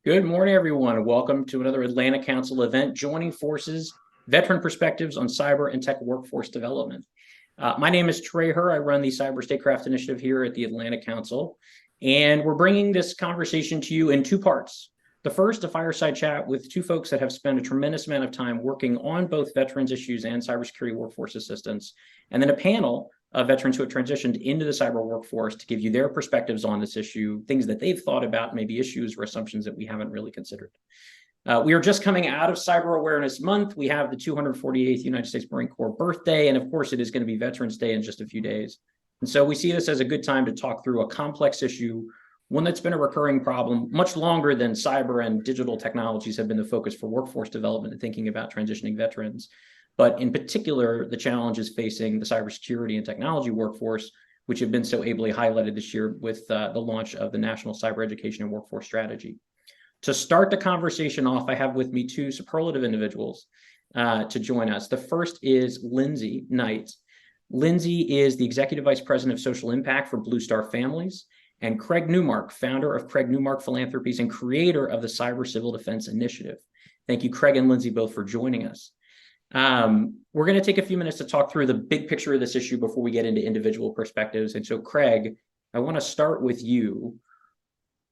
Good morning, everyone. Welcome to another Atlanta Council event, Joining Forces, Veteran Perspectives on Cyber and Tech Workforce Development. My name is Trey Herr. I run the Cyber Statecraft Initiative here at the Atlanta Council, and we're bringing this conversation to you in two parts. The first, a fireside chat with two folks that have spent a tremendous amount of time working on both veterans issues and cybersecurity workforce assistance, and then a panel of veterans who have transitioned into the cyber workforce to give you their perspectives on this issue, things that they've thought about, maybe issues or assumptions that we haven't really considered. We are just coming out of Cyber Awareness Month. We have the 248th United States Marine Corps birthday, and of course, it is going to be Veterans Day in just a few days. And so we see this as a good time to talk through a complex issue, one that's been a recurring problem much longer than cyber and digital technologies have been the focus for workforce development and thinking about transitioning veterans. But in particular, the challenges facing the cybersecurity and technology workforce, which have been so ably highlighted this year with the launch of the National Cyber Education and Workforce Strategy. To start the conversation off, I have with me two superlative individuals to join us. The first is Lindsay Knight. Lindsay is the Executive Vice President of Social Impact for Blue Star Families, and Craig Newmark, founder of Craig Newmark Philanthropies and creator of the Cyber Civil Defense Initiative. Thank you, Craig and Lindsay, both for joining us. We're going to take a few minutes to talk through the big picture of this issue before we get into individual perspectives. And so, Craig, I want to start with you.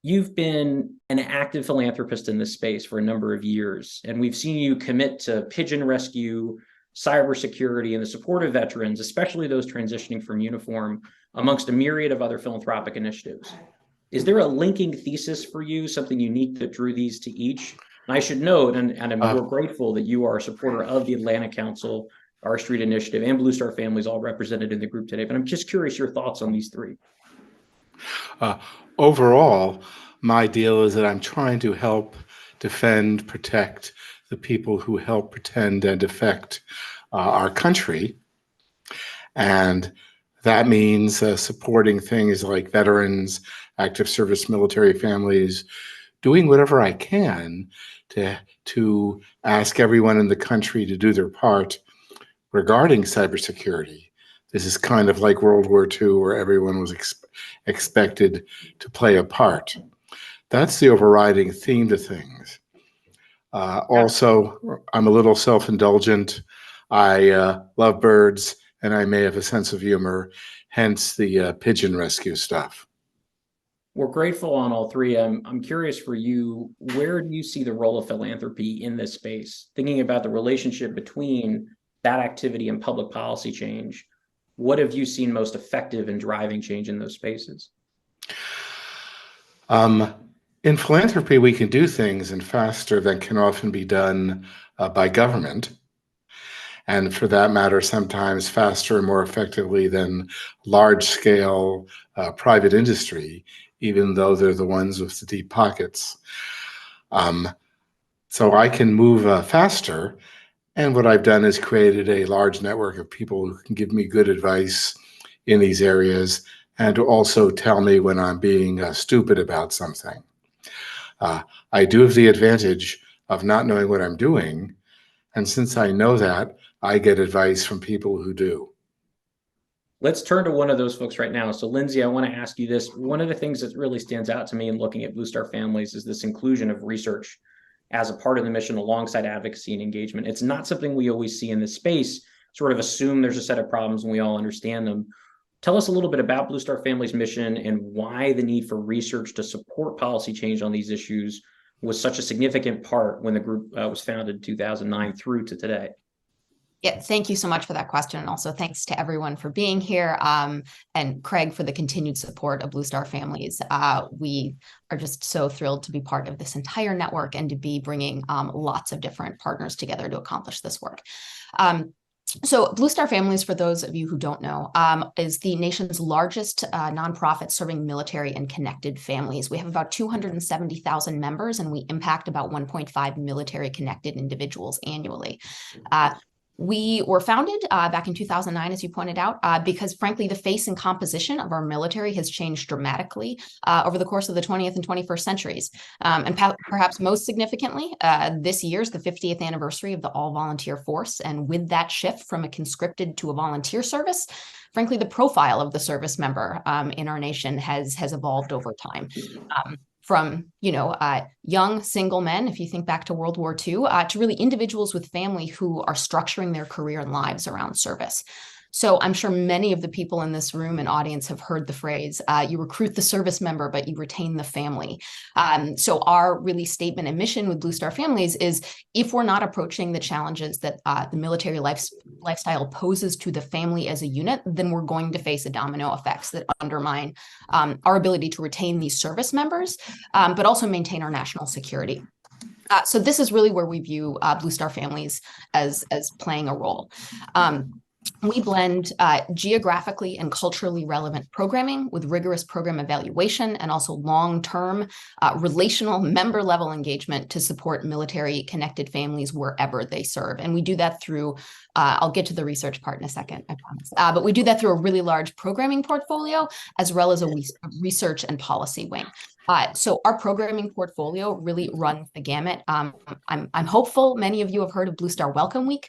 You've been an active philanthropist in this space for a number of years, and we've seen you commit to pigeon rescue, cybersecurity, and the support of veterans, especially those transitioning from uniform, amongst a myriad of other philanthropic initiatives. Is there a linking thesis for you, something unique that drew these to each? And I should note, and we're grateful that you are a supporter of the Atlanta Council, our Street Initiative, and Blue Star Families, all represented in the group today. But I'm just curious your thoughts on these three. Overall, my deal is that I'm trying to help defend, protect the people who help pretend and defect our country. And that means supporting things like veterans, active service military families, doing whatever I can to ask everyone in the country to do their part regarding cybersecurity. This is kind of like World War II, where everyone was expected to play a part. That's the overriding theme to things. Also, I'm a little self-indulgent. I love birds, and I may have a sense of humor, hence the pigeon rescue stuff. We're grateful on all three. I'm curious for you, where do you see the role of philanthropy in this space? Thinking about the relationship between that activity and public policy change, what have you seen most effective in driving change in those spaces? In philanthropy, we can do things and faster than can often be done by government. And for that matter, sometimes faster and more effectively than large-scale private industry, even though they're the ones with the deep pockets. So I can move faster. And what I've done is created a large network of people who can give me good advice in these areas and to also tell me when I'm being stupid about something. I do have the advantage of not knowing what I'm doing. And since I know that, I get advice from people who do. Let's turn to one of those folks right now. So, Lindsay, I want to ask you this. One of the things that really stands out to me in looking at Blue Star Families is this inclusion of research as a part of the mission alongside advocacy and engagement. It's not something we always see in this space, sort of assume there's a set of problems and we all understand them. Tell us a little bit about Blue Star Families' mission and why the need for research to support policy change on these issues was such a significant part when the group was founded in 2009 through to today. Yeah, thank you so much for that question. And also thanks to everyone for being here and Craig for the continued support of Blue Star Families. We are just so thrilled to be part of this entire network and to be bringing lots of different partners together to accomplish this work. So Blue Star Families, for those of you who don't know, is the nation's largest nonprofit serving military and connected families. We have about 270,000 members, and we impact about 1.5 military connected individuals annually. We were founded back in 2009, as you pointed out, because frankly, the face and composition of our military has changed dramatically over the course of the 20th and 21st centuries. And perhaps most significantly, this year is the 50th anniversary of the all-volunteer force. And with that shift from a conscripted to a volunteer service, frankly, the profile of the service member in our nation has evolved over time. from, young single men, if you think back to World War II, to really individuals with family who are structuring their career and lives around service. So I'm sure many of the people in this room and audience have heard the phrase, you recruit the service member, but you retain the family. So our really statement and mission with Blue Star Families is, if we're not approaching the challenges that the military lifestyle poses to the family as a unit, then we're going to face a domino effects that undermine our ability to retain these service members, but also maintain our national security. So this is really where we view Blue Star Families as playing a role. We blend geographically and culturally relevant programming with rigorous program evaluation and also long-term relational member-level engagement to support military-connected families wherever they serve. And we do that through, I'll get to the research part in a second, I promise. But we do that through a really large programming portfolio, as well as a research and policy wing. So our programming portfolio really runs the gamut. I'm hopeful many of you have heard of Blue Star Welcome Week.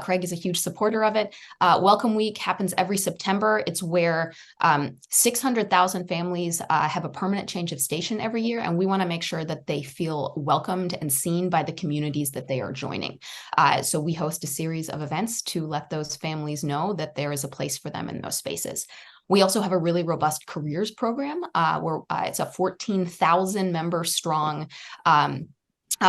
Craig is a huge supporter of it. Welcome Week happens every September. It's where 600,000 families have a permanent change of station every year, and we want to make sure that they feel welcomed and seen by the communities that they are joining. So we host a series of events to let those families know that there is a place for them in those spaces. We also have a really robust careers program where it's a 14,000 member strong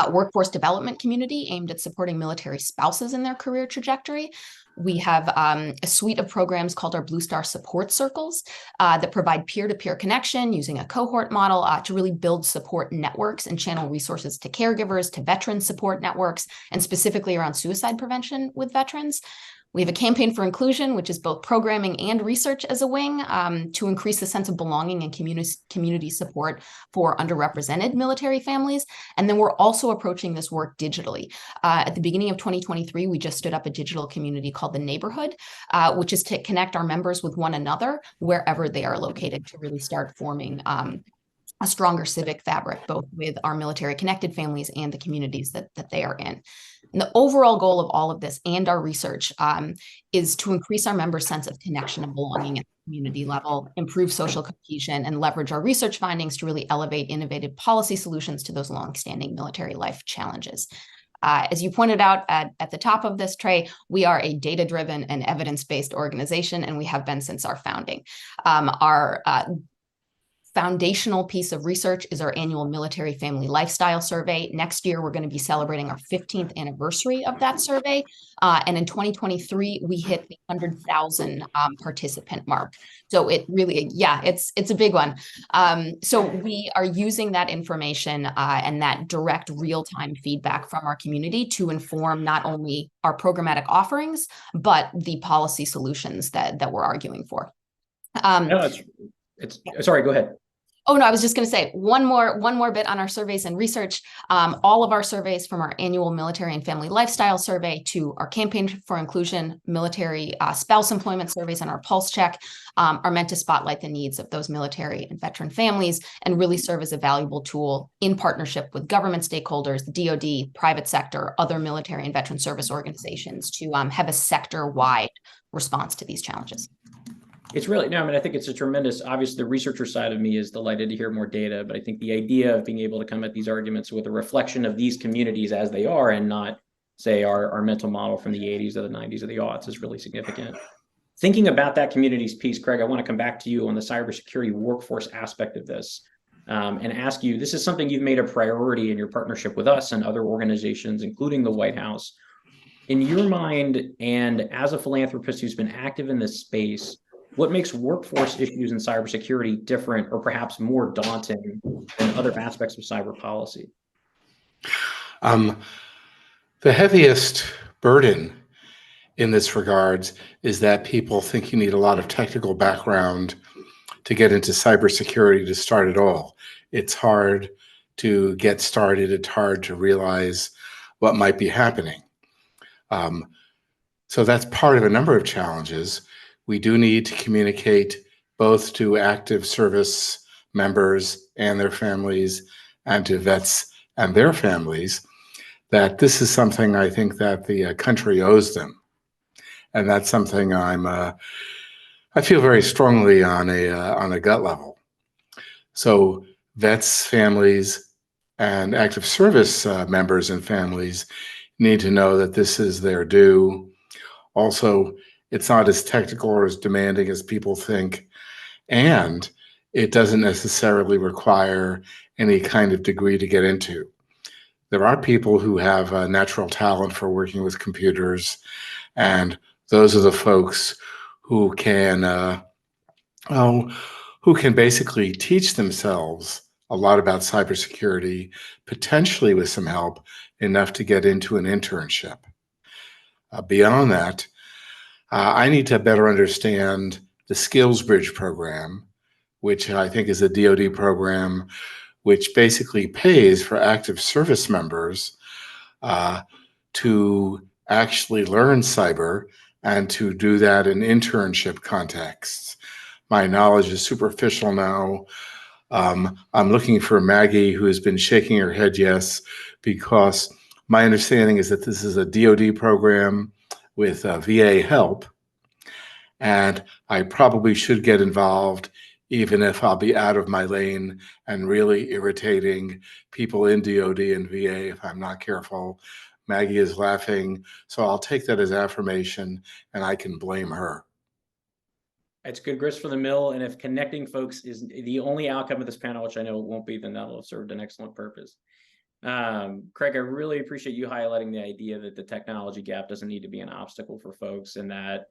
workforce development community aimed at supporting military spouses in their career trajectory. We have a suite of programs called our Blue Star Support Circles that provide peer-to-peer connection using a cohort model to really build support networks and channel resources to caregivers, to veteran support networks, and specifically around suicide prevention with veterans. We have a campaign for inclusion, which is both programming and research as a wing to increase the sense of belonging and community support for underrepresented military families. And then we're also approaching this work digitally. At the beginning of 2023, we just stood up a digital community called The Neighborhood, which is to connect our members with one another wherever they are located to really start forming a stronger civic fabric, both with our military connected families and the communities that they are in. And the overall goal of all of this and our research is to increase our members' sense of connection and belonging at the community level, improve social cohesion, and leverage our research findings to really elevate innovative policy solutions to those longstanding military life challenges. As you pointed out at the top of this tray, we are a data-driven and evidence-based organization, and we have been since our founding. Our foundational piece of research is our annual Military Family Lifestyle Survey. Next year, we're going to be celebrating our 15th anniversary of that survey. And in 2023, we hit the 100,000 participant mark. So it really, it's a big one. So we are using that information and that direct real-time feedback from our community to inform not only our programmatic offerings, but the policy solutions that we're arguing for. Sorry, go ahead. Oh, no, I was just going to say one more bit on our surveys and research. All of our surveys, from our annual Military and Family Lifestyle Survey to our Campaign for Inclusion, military spouse employment surveys, and our Pulse Check, are meant to spotlight the needs of those military and veteran families and really serve as a valuable tool in partnership with government stakeholders, the DoD, private sector, other military and veteran service organizations to have a sector-wide response to these challenges. It's really, I think it's a tremendous, obviously the researcher side of me is delighted to hear more data, but I think the idea of being able to come at these arguments with a reflection of these communities as they are and not, say, our mental model from the 80s or the 90s or the aughts is really significant. Thinking about that communities piece, Craig, I want to come back to you on the cybersecurity workforce aspect of this and ask you, this is something you've made a priority in your partnership with us and other organizations, including the White House. In your mind, and as a philanthropist who's been active in this space, what makes workforce issues in cybersecurity different or perhaps more daunting than other aspects of cyber policy? The heaviest burden in this regards is that people think you need a lot of technical background to get into cybersecurity to start at all. It's hard to get started. It's hard to realize what might be happening. So that's part of a number of challenges. We do need to communicate both to active service members and their families and to vets and their families that this is something I think that the country owes them. And that's something I feel very strongly on a gut level. So vets, families, and active service members and families need to know that this is their due. Also, it's not as technical or as demanding as people think, and it doesn't necessarily require any kind of degree to get into. There are people who have a natural talent for working with computers, and those are the folks who can who can basically teach themselves a lot about cybersecurity, potentially with some help, enough to get into an internship. Beyond that, I need to better understand the Skills Bridge program, which I think is a DoD program which basically pays for active service members to actually learn cyber and to do that in internship contexts. My knowledge is superficial now. I'm looking for Maggie, who has been shaking her head yes, because my understanding is that this is a DoD program with VA help, and I probably should get involved, even if I'll be out of my lane and really irritating people in DoD and VA if I'm not careful. Maggie is laughing, so I'll take that as affirmation, and I can blame her. It's good grist for the mill, and if connecting folks is the only outcome of this panel, which I know it won't be, then that'll have served an excellent purpose. Craig, I really appreciate you highlighting the idea that the technology gap doesn't need to be an obstacle for folks, and that,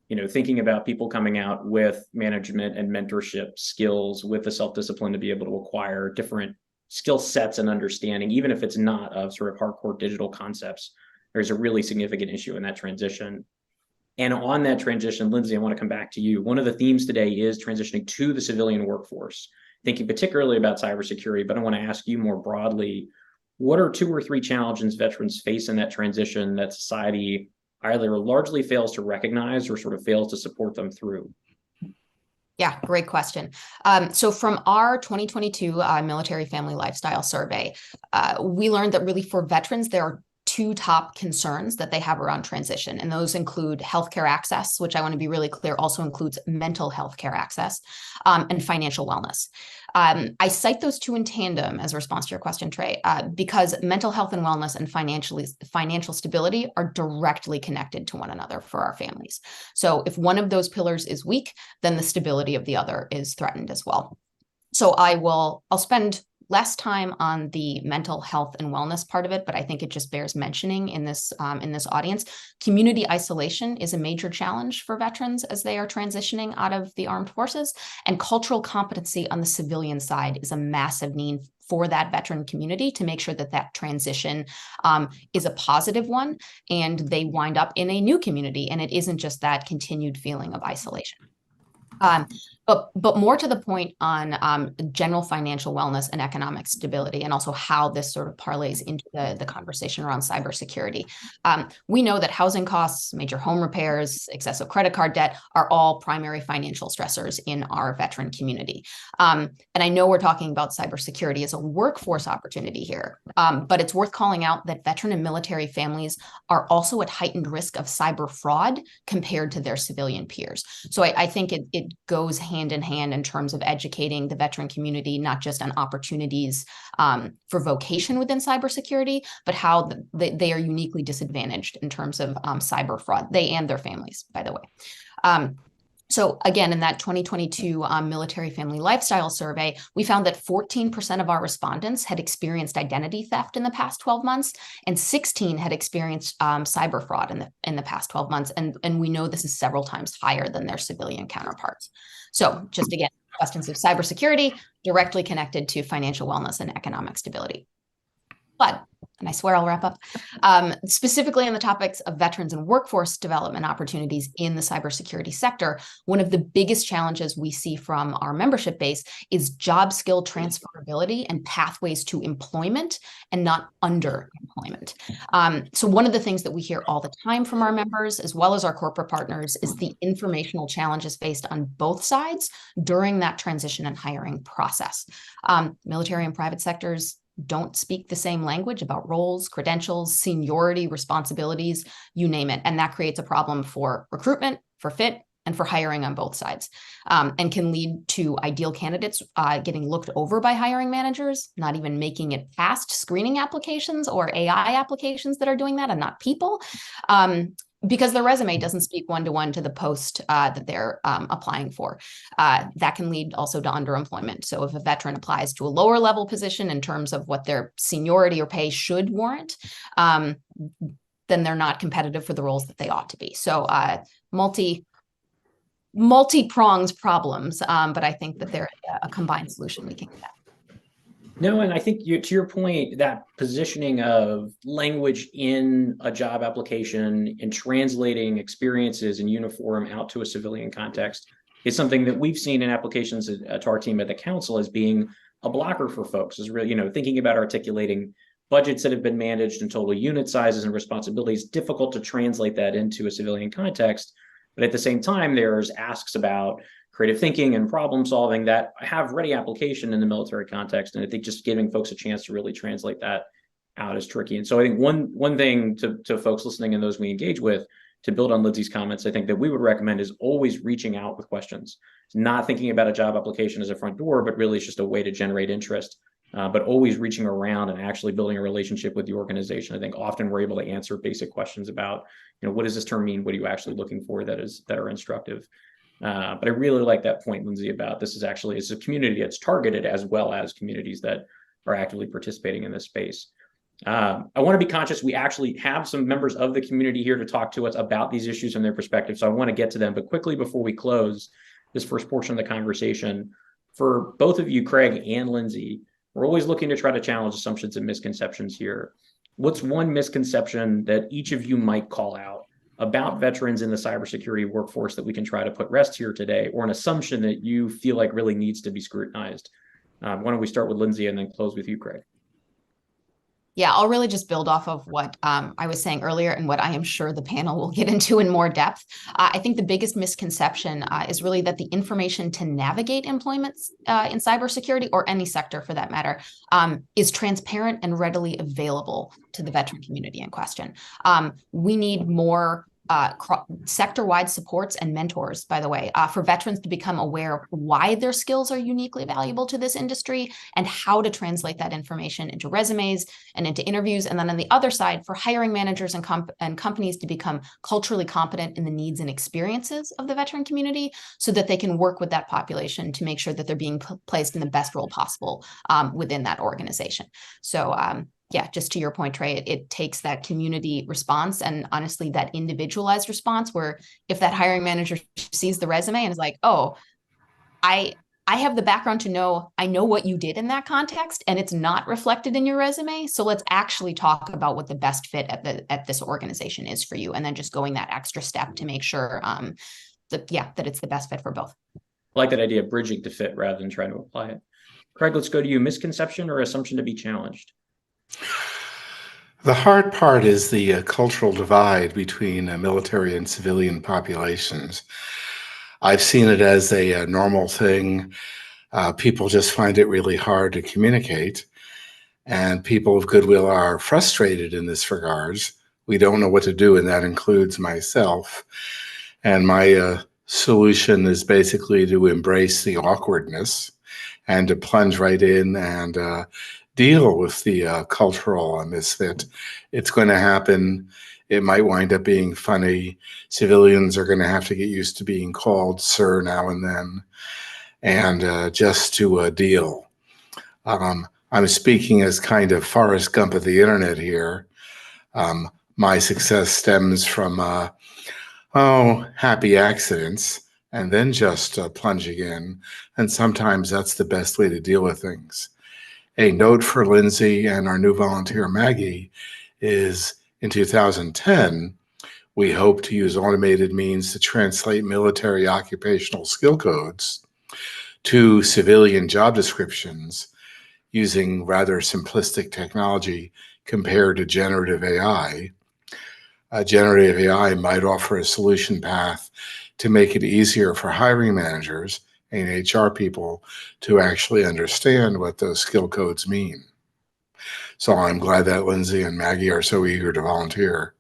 you know, thinking about people coming out with management and mentorship skills, with the self-discipline to be able to acquire different skill sets and understanding, even if it's not of sort of hardcore digital concepts, there's a really significant issue in that transition. And on that transition, Lindsay, I want to come back to you. One of the themes today is transitioning to the civilian workforce, thinking particularly about cybersecurity, but I want to ask you more broadly, what are 2 or 3 challenges veterans face in that transition that society either largely fails to recognize or sort of fails to support them through? Yeah, great question. So from our 2022 Military Family Lifestyle Survey, we learned that really for veterans, there are 2 top concerns that they have around transition, and those include healthcare access, which I want to be really clear also includes mental health care access, and financial wellness. I cite those 2 in tandem as a response to your question, Trey, because mental health and wellness and financial stability are directly connected to one another for our families. So if one of those pillars is weak, then the stability of the other is threatened as well. So I'll spend less time on the mental health and wellness part of it, but I think it just bears mentioning in this audience. Community isolation is a major challenge for veterans as they are transitioning out of the armed forces, and cultural competency on the civilian side is a massive need for that veteran community to make sure that that transition is a positive one and they wind up in a new community and it isn't just that continued feeling of isolation. But more to the point on general financial wellness and economic stability, and also how this sort of parlays into the conversation around cybersecurity. We know that housing costs, major home repairs, excessive credit card debt are all primary financial stressors in our veteran community. And I know we're talking about cybersecurity as a workforce opportunity here, but it's worth calling out that veteran and military families are also at heightened risk of cyber fraud compared to their civilian peers. So I think it goes hand in hand in terms of educating the veteran community, not just on opportunities for vocation within cybersecurity, but how they are uniquely disadvantaged in terms of cyber fraud, they and their families, by the way. So again, in that 2022 Military Family Lifestyle Survey, we found that 14% of our respondents had experienced identity theft in the past 12 months, and 16 had experienced cyber fraud in the past 12 months. And we know this is several times higher than their civilian counterparts. So just again, questions of cybersecurity directly connected to financial wellness and economic stability. But, and I swear I'll wrap up, specifically on the topics of veterans and workforce development opportunities in the cybersecurity sector, one of the biggest challenges we see from our membership base is job skill transferability and pathways to employment and not underemployment. So one of the things that we hear all the time from our members, as well as our corporate partners, is the informational challenges faced on both sides during that transition and hiring process. Military and private sectors don't speak the same language about roles, credentials, seniority, responsibilities, you name it. And that creates a problem for recruitment, for fit, and for hiring on both sides, and can lead to ideal candidates getting looked over by hiring managers, not even making it past screening applications or AI applications that are doing that and not people. Because their resume doesn't speak one-to-one to the post that they're applying for. That can lead also to underemployment. So if a veteran applies to a lower level position in terms of what their seniority or pay should warrant, then they're not competitive for the roles that they ought to be. So multi-pronged problems, but I think that there's a combined solution we can get. No, and I think to your point, that positioning of language in a job application and translating experiences in uniform out to a civilian context is something that we've seen in applications to our team at the council as being a blocker for folks. Is really, thinking about articulating budgets that have been managed and total unit sizes and responsibilities, difficult to translate that into a civilian context. But at the same time, there's asks about creative thinking and problem solving that have ready application in the military context. And I think just giving folks a chance to really translate that out is tricky. And so I think one thing to folks listening and those we engage with, to build on Lindsay's comments, I think that we would recommend is always reaching out with questions. It's not thinking about a job application as a front door, but really it's just a way to generate interest, but always reaching around and actually building a relationship with the organization. I think often we're able to answer basic questions about, what does this term mean? What are you actually looking for that are instructive? But I really like that point, Lindsay, about this is actually it's a community that's targeted as well as communities that are actively participating in this space. I want to be conscious we actually have some members of the community here to talk to us about these issues and their perspective. So I want to get to them. But quickly, before we close this first portion of the conversation, for both of you, Craig and Lindsay, we're always looking to try to challenge assumptions and misconceptions here. What's one misconception that each of you might call out about veterans in the cybersecurity workforce that we can try to put rest here today, or an assumption that you feel like really needs to be scrutinized? Why don't we start with Lindsay and then close with you, Craig? Yeah, I'll really just build off of what I was saying earlier and what I am sure the panel will get into in more depth. I think the biggest misconception is really that the information to navigate employment in cybersecurity, or any sector for that matter, is transparent and readily available to the veteran community in question. We need more sector-wide supports and mentors, by the way, for veterans to become aware of why their skills are uniquely valuable to this industry and how to translate that information into resumes and into interviews. And then on the other side, for hiring managers and companies to become culturally competent in the needs and experiences of the veteran community so that they can work with that population to make sure that they're being placed in the best role possible within that organization. So yeah, just to your point, Trey, it takes that community response and honestly that individualized response where if that hiring manager sees the resume and is like, oh, I have the background to know, I know what you did in that context and it's not reflected in your resume. So let's actually talk about what the best fit at this organization is for you. And then just going that extra step to make sure that it's the best fit for both. I like that idea of bridging to fit rather than trying to apply it. Craig, let's go to you. Misconception or assumption to be challenged? The hard part is the cultural divide between military and civilian populations. I've seen it as a normal thing. People just find it really hard to communicate, and people of goodwill are frustrated in this regards. We don't know what to do, and that includes myself. And my solution is basically to embrace the awkwardness and to plunge right in and deal with the cultural misfit. It's going to happen. It might wind up being funny. Civilians are going to have to get used to being called sir now and then, and just to deal. I'm speaking as kind of Forrest Gump of the internet here. My success stems from, happy accidents, and then just plunging in. And sometimes that's the best way to deal with things. A note for Lindsay and our new volunteer, Maggie, is in 2010, we hope to use automated means to translate military occupational skill codes to civilian job descriptions using rather simplistic technology compared to generative AI. Generative AI might offer a solution path to make it easier for hiring managers and HR people to actually understand what those skill codes mean. So I'm glad that Lindsay and Maggie are so eager to volunteer.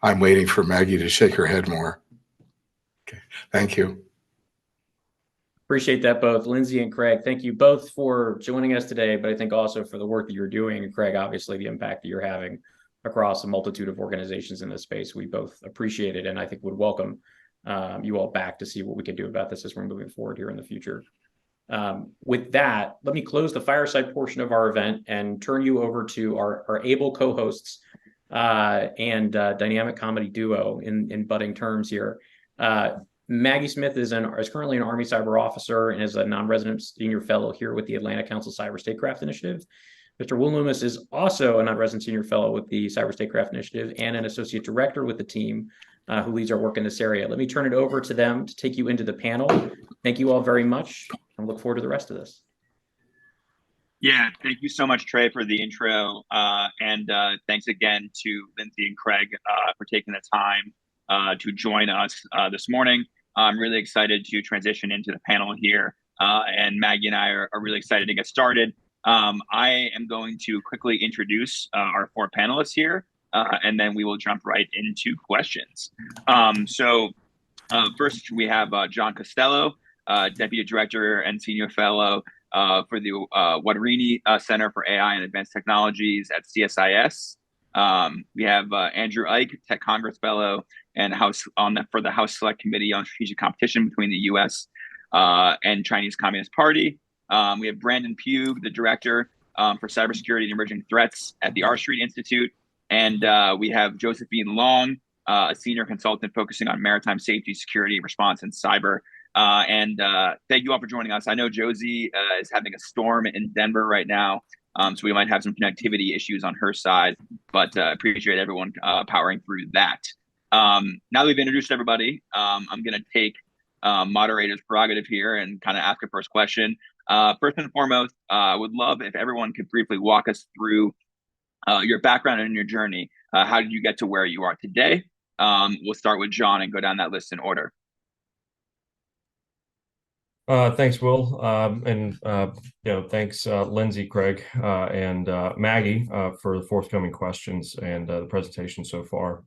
I'm waiting for Maggie to shake her head more. Okay. Thank you. Appreciate that both. Lindsay and Craig, thank you both for joining us today, but I think also for the work that you're doing. And Craig, obviously the impact that you're having across a multitude of organizations in this space. We both appreciate it, and I think would welcome you all back to see what we can do about this as we're moving forward here in the future. With that, let me close the fireside portion of our event and turn you over to our able co-hosts and dynamic comedy duo in budding terms here. Maggie Smith is currently an Army Cyber Officer and is a non-resident senior fellow here with the Atlanta Council Cyber Statecraft Initiative. Mr. Will Loomis is also a non-resident senior fellow with the Cyber Statecraft Initiative and an associate director with the team who leads our work in this area. Let me turn it over to them to take you into the panel. Thank you all very much. I look forward to the rest of this. Yeah, thank you so much, Trey, for the intro. And thanks again to Lindsay and Craig for taking the time to join us this morning. I'm really excited to transition into the panel here. And Maggie and I are really excited to get started. I am going to quickly introduce our four panelists here, and then we will jump right into questions. First, we have John Costello, Deputy Director and Senior Fellow for the Guadarini Center for AI and Advanced Technologies at CSIS. We have Andrew Ike, Tech Congress Fellow and for the House Select Committee on Strategic Competition between the U.S. And Chinese Communist Party. We have Brandon Pugh, the Director for Cybersecurity and Emerging Threats at the R Street Institute. And we have Josephine Long, a Senior Consultant focusing on maritime safety, security, response, and cyber. Thank you all for joining us. I know Josie is having a storm in Denver right now, so we might have some connectivity issues on her side, but appreciate everyone powering through that. Now that we've introduced everybody, I'm going to take moderator's prerogative here and kind of ask a first question. First and foremost, I would love if everyone could briefly walk us through your background and your journey. How did you get to where you are today? We'll start with John and go down that list in order. Thanks, Will. Thanks, Lindsay, Craig, and Maggie for the forthcoming questions and the presentation so far,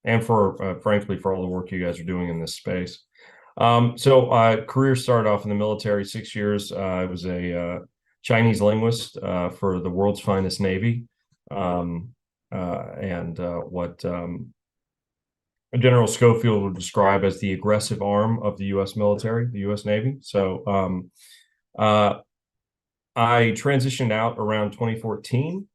and for, frankly, for all the work you guys are doing in this space. Career started off in the military, 6 years. I was a Chinese linguist for the world's finest Navy, what General Schofield would describe as the aggressive arm of the U.S. military, the U.S. Navy. So I transitioned out around 2014,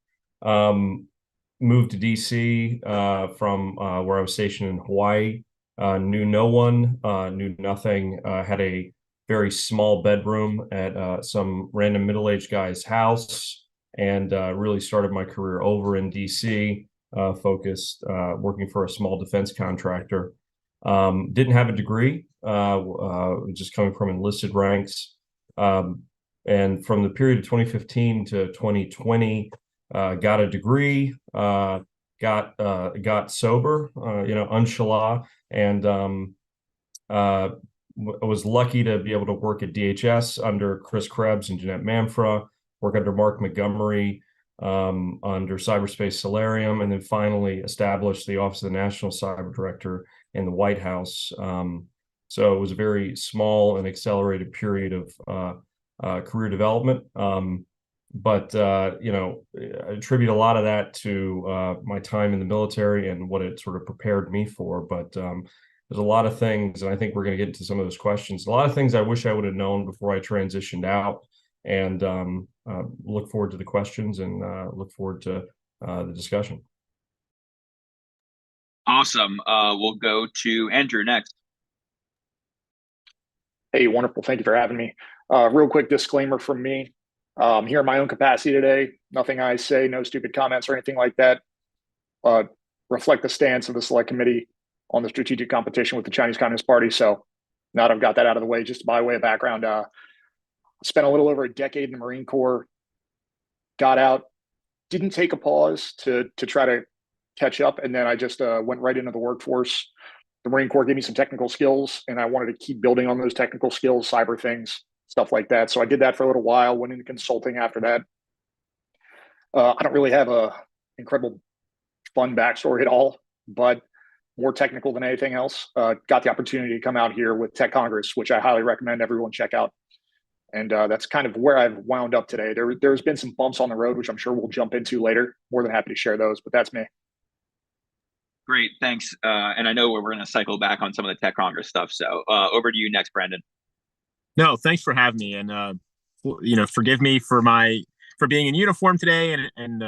moved to D.C. from where I was stationed in Hawaii, knew no one, knew nothing, had a very small bedroom at some random middle-aged guy's house, and really started my career over in D.C., focused working for a small defense contractor. Didn't have a degree, just coming from enlisted ranks. And from the period of 2015 to 2020, got a degree, got sober, inshallah, and was lucky to be able to work at DHS under Chris Krebs and Jeanette Manfra, work under Mark Montgomery, under Cyberspace Solarium, and then finally established the Office of the National Cyber Director in the White House. So it was a very small and accelerated period of career development. But I attribute a lot of that to my time in the military and what it sort of prepared me for. But there's a lot of things, and I think we're going to get into some of those questions. A lot of things I wish I would have known before I transitioned out. And look forward to the questions and look forward to the discussion. Awesome. We'll go to Andrew next. Hey, wonderful. Thank you for having me. Real quick disclaimer from me. Here in my own capacity today, nothing I say, no stupid comments or anything like that, reflect the stance of the Select Committee on the strategic competition with the Chinese Communist Party. So now that I've got that out of the way, just by way of background, spent a little over a decade in the Marine Corps, got out, didn't take a pause to try to catch up. And then I just went right into the workforce. The Marine Corps gave me some technical skills, and I wanted to keep building on those technical skills, cyber things, stuff like that. So I did that for a little while, went into consulting after that. I don't really have a incredible fun backstory at all, but more technical than anything else. Got the opportunity to come out here with Tech Congress, which I highly recommend everyone check out. And that's kind of where I've wound up today. There's been some bumps on the road, which I'm sure we'll jump into later. More than happy to share those, but that's me. Great, thanks. And I know we're going to cycle back on some of the Tech Congress stuff. So over to you next, Brandon. No, thanks for having me, and forgive me for being in uniform today, and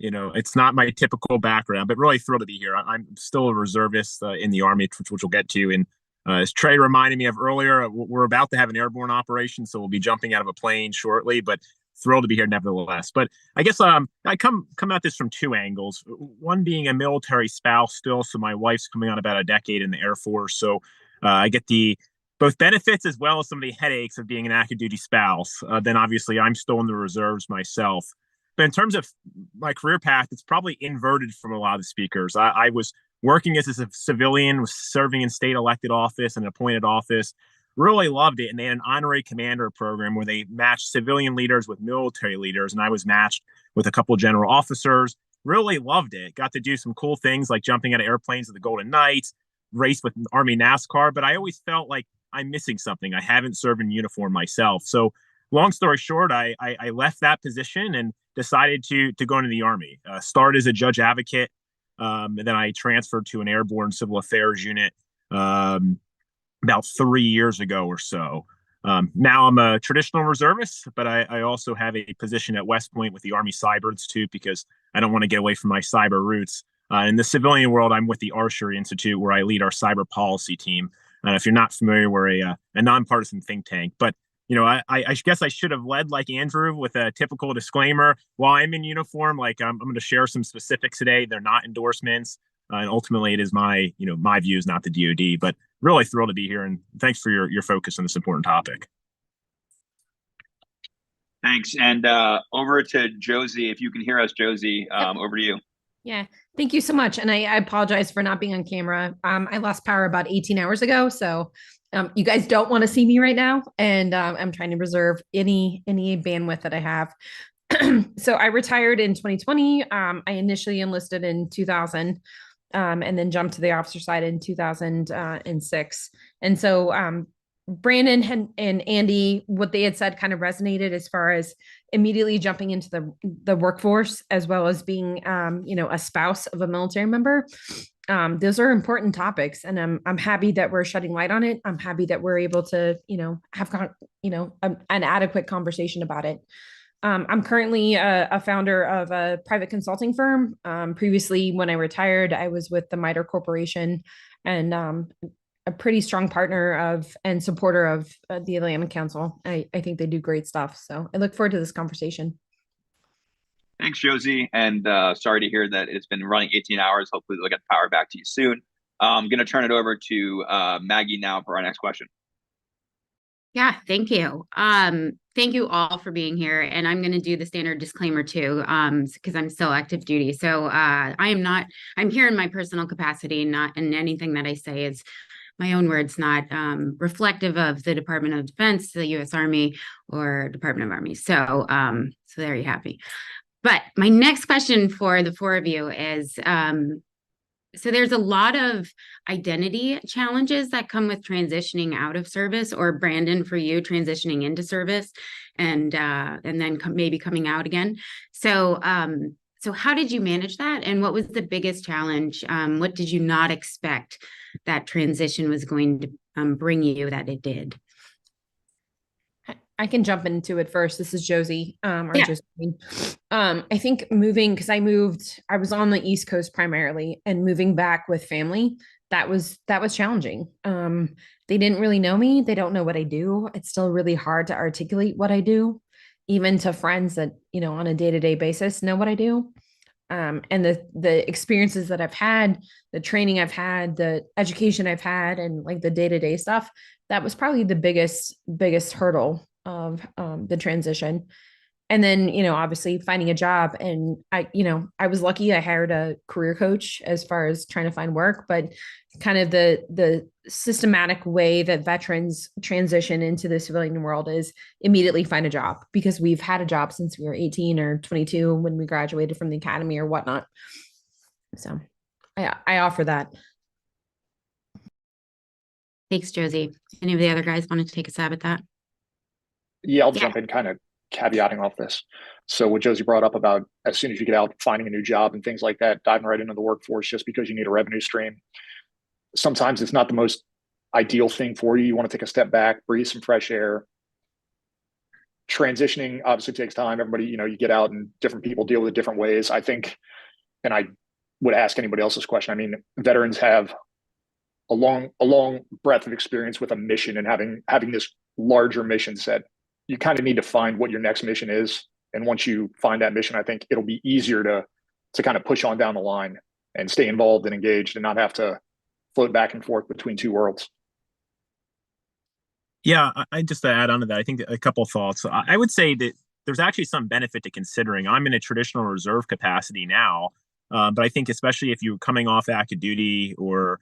it's not my typical background, but really thrilled to be here. I'm still a reservist in the Army, which we'll get to. And as Trey reminded me of earlier, we're about to have an airborne operation, so we'll be jumping out of a plane shortly, but thrilled to be here nevertheless. But I guess I come at this from two angles. One being a military spouse still, so my wife's coming on about a decade in the Air Force, so I get the both benefits as well as some of the headaches of being an active duty spouse. Then obviously I'm still in the reserves myself. But in terms of my career path, it's probably inverted from a lot of the speakers. I was working as a civilian, was serving in state elected office and appointed office, really loved it. And they had an honorary commander program where they matched civilian leaders with military leaders. And I was matched with a couple of general officers, really loved it. Got to do some cool things like jumping out of airplanes at the Golden Knights, race with Army NASCAR, but I always felt like I'm missing something. I haven't served in uniform myself. So long story short, I left that position and decided to go into the Army. Started as a judge advocate, and then I transferred to an airborne civil affairs unit about 3 years ago or so. Now I'm a traditional reservist, but I also have a position at West Point with the Army Cyber Institute because I don't want to get away from my cyber roots. In the civilian world, I'm with the Archery Institute where I lead our cyber policy team. And if you're not familiar, we're a nonpartisan think tank. But I guess I should have led like Andrew with a typical disclaimer. While I'm in uniform, like I'm going to share some specifics today. They're not endorsements, and ultimately it is my views, not the DoD. But really thrilled to be here, and thanks for your focus on this important topic. Thanks, and over to Josie. If you can hear us, Josie, over to you. Yeah, thank you so much. And I apologize for not being on camera. I lost power about 18 hours ago. So you guys don't want to see me right now. And I'm trying to reserve any bandwidth that I have. So I retired in 2020. I initially enlisted in 2000 and then jumped to the officer side in 2006. And so Brandon and Andy, what they had said kind of resonated as far as immediately jumping into the workforce, as well as being, a spouse of a military member. Those are important topics, and I'm happy that we're shedding light on it. I'm happy that we're able to, have, an adequate conversation about it. I'm currently a founder of a private consulting firm. Previously, when I retired, I was with the MITRE Corporation, and a pretty strong partner of and supporter of the Atlanta Council. I think they do great stuff. So I look forward to this conversation. Thanks, Josie. And sorry to hear that it's been running 18 hours. Hopefully they'll get the power back to you soon. I'm going to turn it over to Maggie now for our next question. Yeah, thank you. Thank you all for being here. And I'm going to do the standard disclaimer too, because I'm still active duty. So I'm here in my personal capacity, not in anything that I say is my own words, not reflective of the Department of Defense, the U.S. Army, or Department of Army. So there you have me. But my next question for the four of you is, so there's a lot of identity challenges that come with transitioning out of service, or Brandon, for you, transitioning into service and then maybe coming out again. So how did you manage that? And what was the biggest challenge? What did you not expect that transition was going to bring you that it did? I can jump into it first. This is Josie. Yeah. I think moving, because I was on the East Coast primarily, and moving back with family, that was challenging. They didn't really know me. They don't know what I do. It's still really hard to articulate what I do, even to friends that, on a day-to-day basis know what I do. And the experiences that I've had, the training I've had, the education I've had, and like the day-to-day stuff, that was probably the biggest hurdle of the transition. And then, obviously finding a job, and I was lucky. I hired a career coach as far as trying to find work, but kind of the systematic way that veterans transition into the civilian world is immediately find a job, because we've had a job since we were 18 or 22 when we graduated from the academy or whatnot. So I offer that. Thanks, Josie. Any of the other guys want to take a stab at that? Yeah, I'll jump in, kind of caveating off this. So what Josie brought up about as soon as you get out, finding a new job and things like that, diving right into the workforce just because you need a revenue stream. Sometimes it's not the most ideal thing for you. You want to take a step back, breathe some fresh air. Transitioning obviously takes time. Everybody, you get out and different people deal with it different ways. I think, and I would ask anybody else this question. I mean, veterans have a long breadth of experience with a mission and having this larger mission set. You kind of need to find what your next mission is. And once you find that mission, I think it'll be easier to kind of push on down the line and stay involved and engaged and not have to float back and forth between two worlds. Yeah, I just to add on to that, I think a couple of thoughts. I would say that there's actually some benefit to considering. I'm in a traditional reserve capacity now, but I think especially if you're coming off active duty or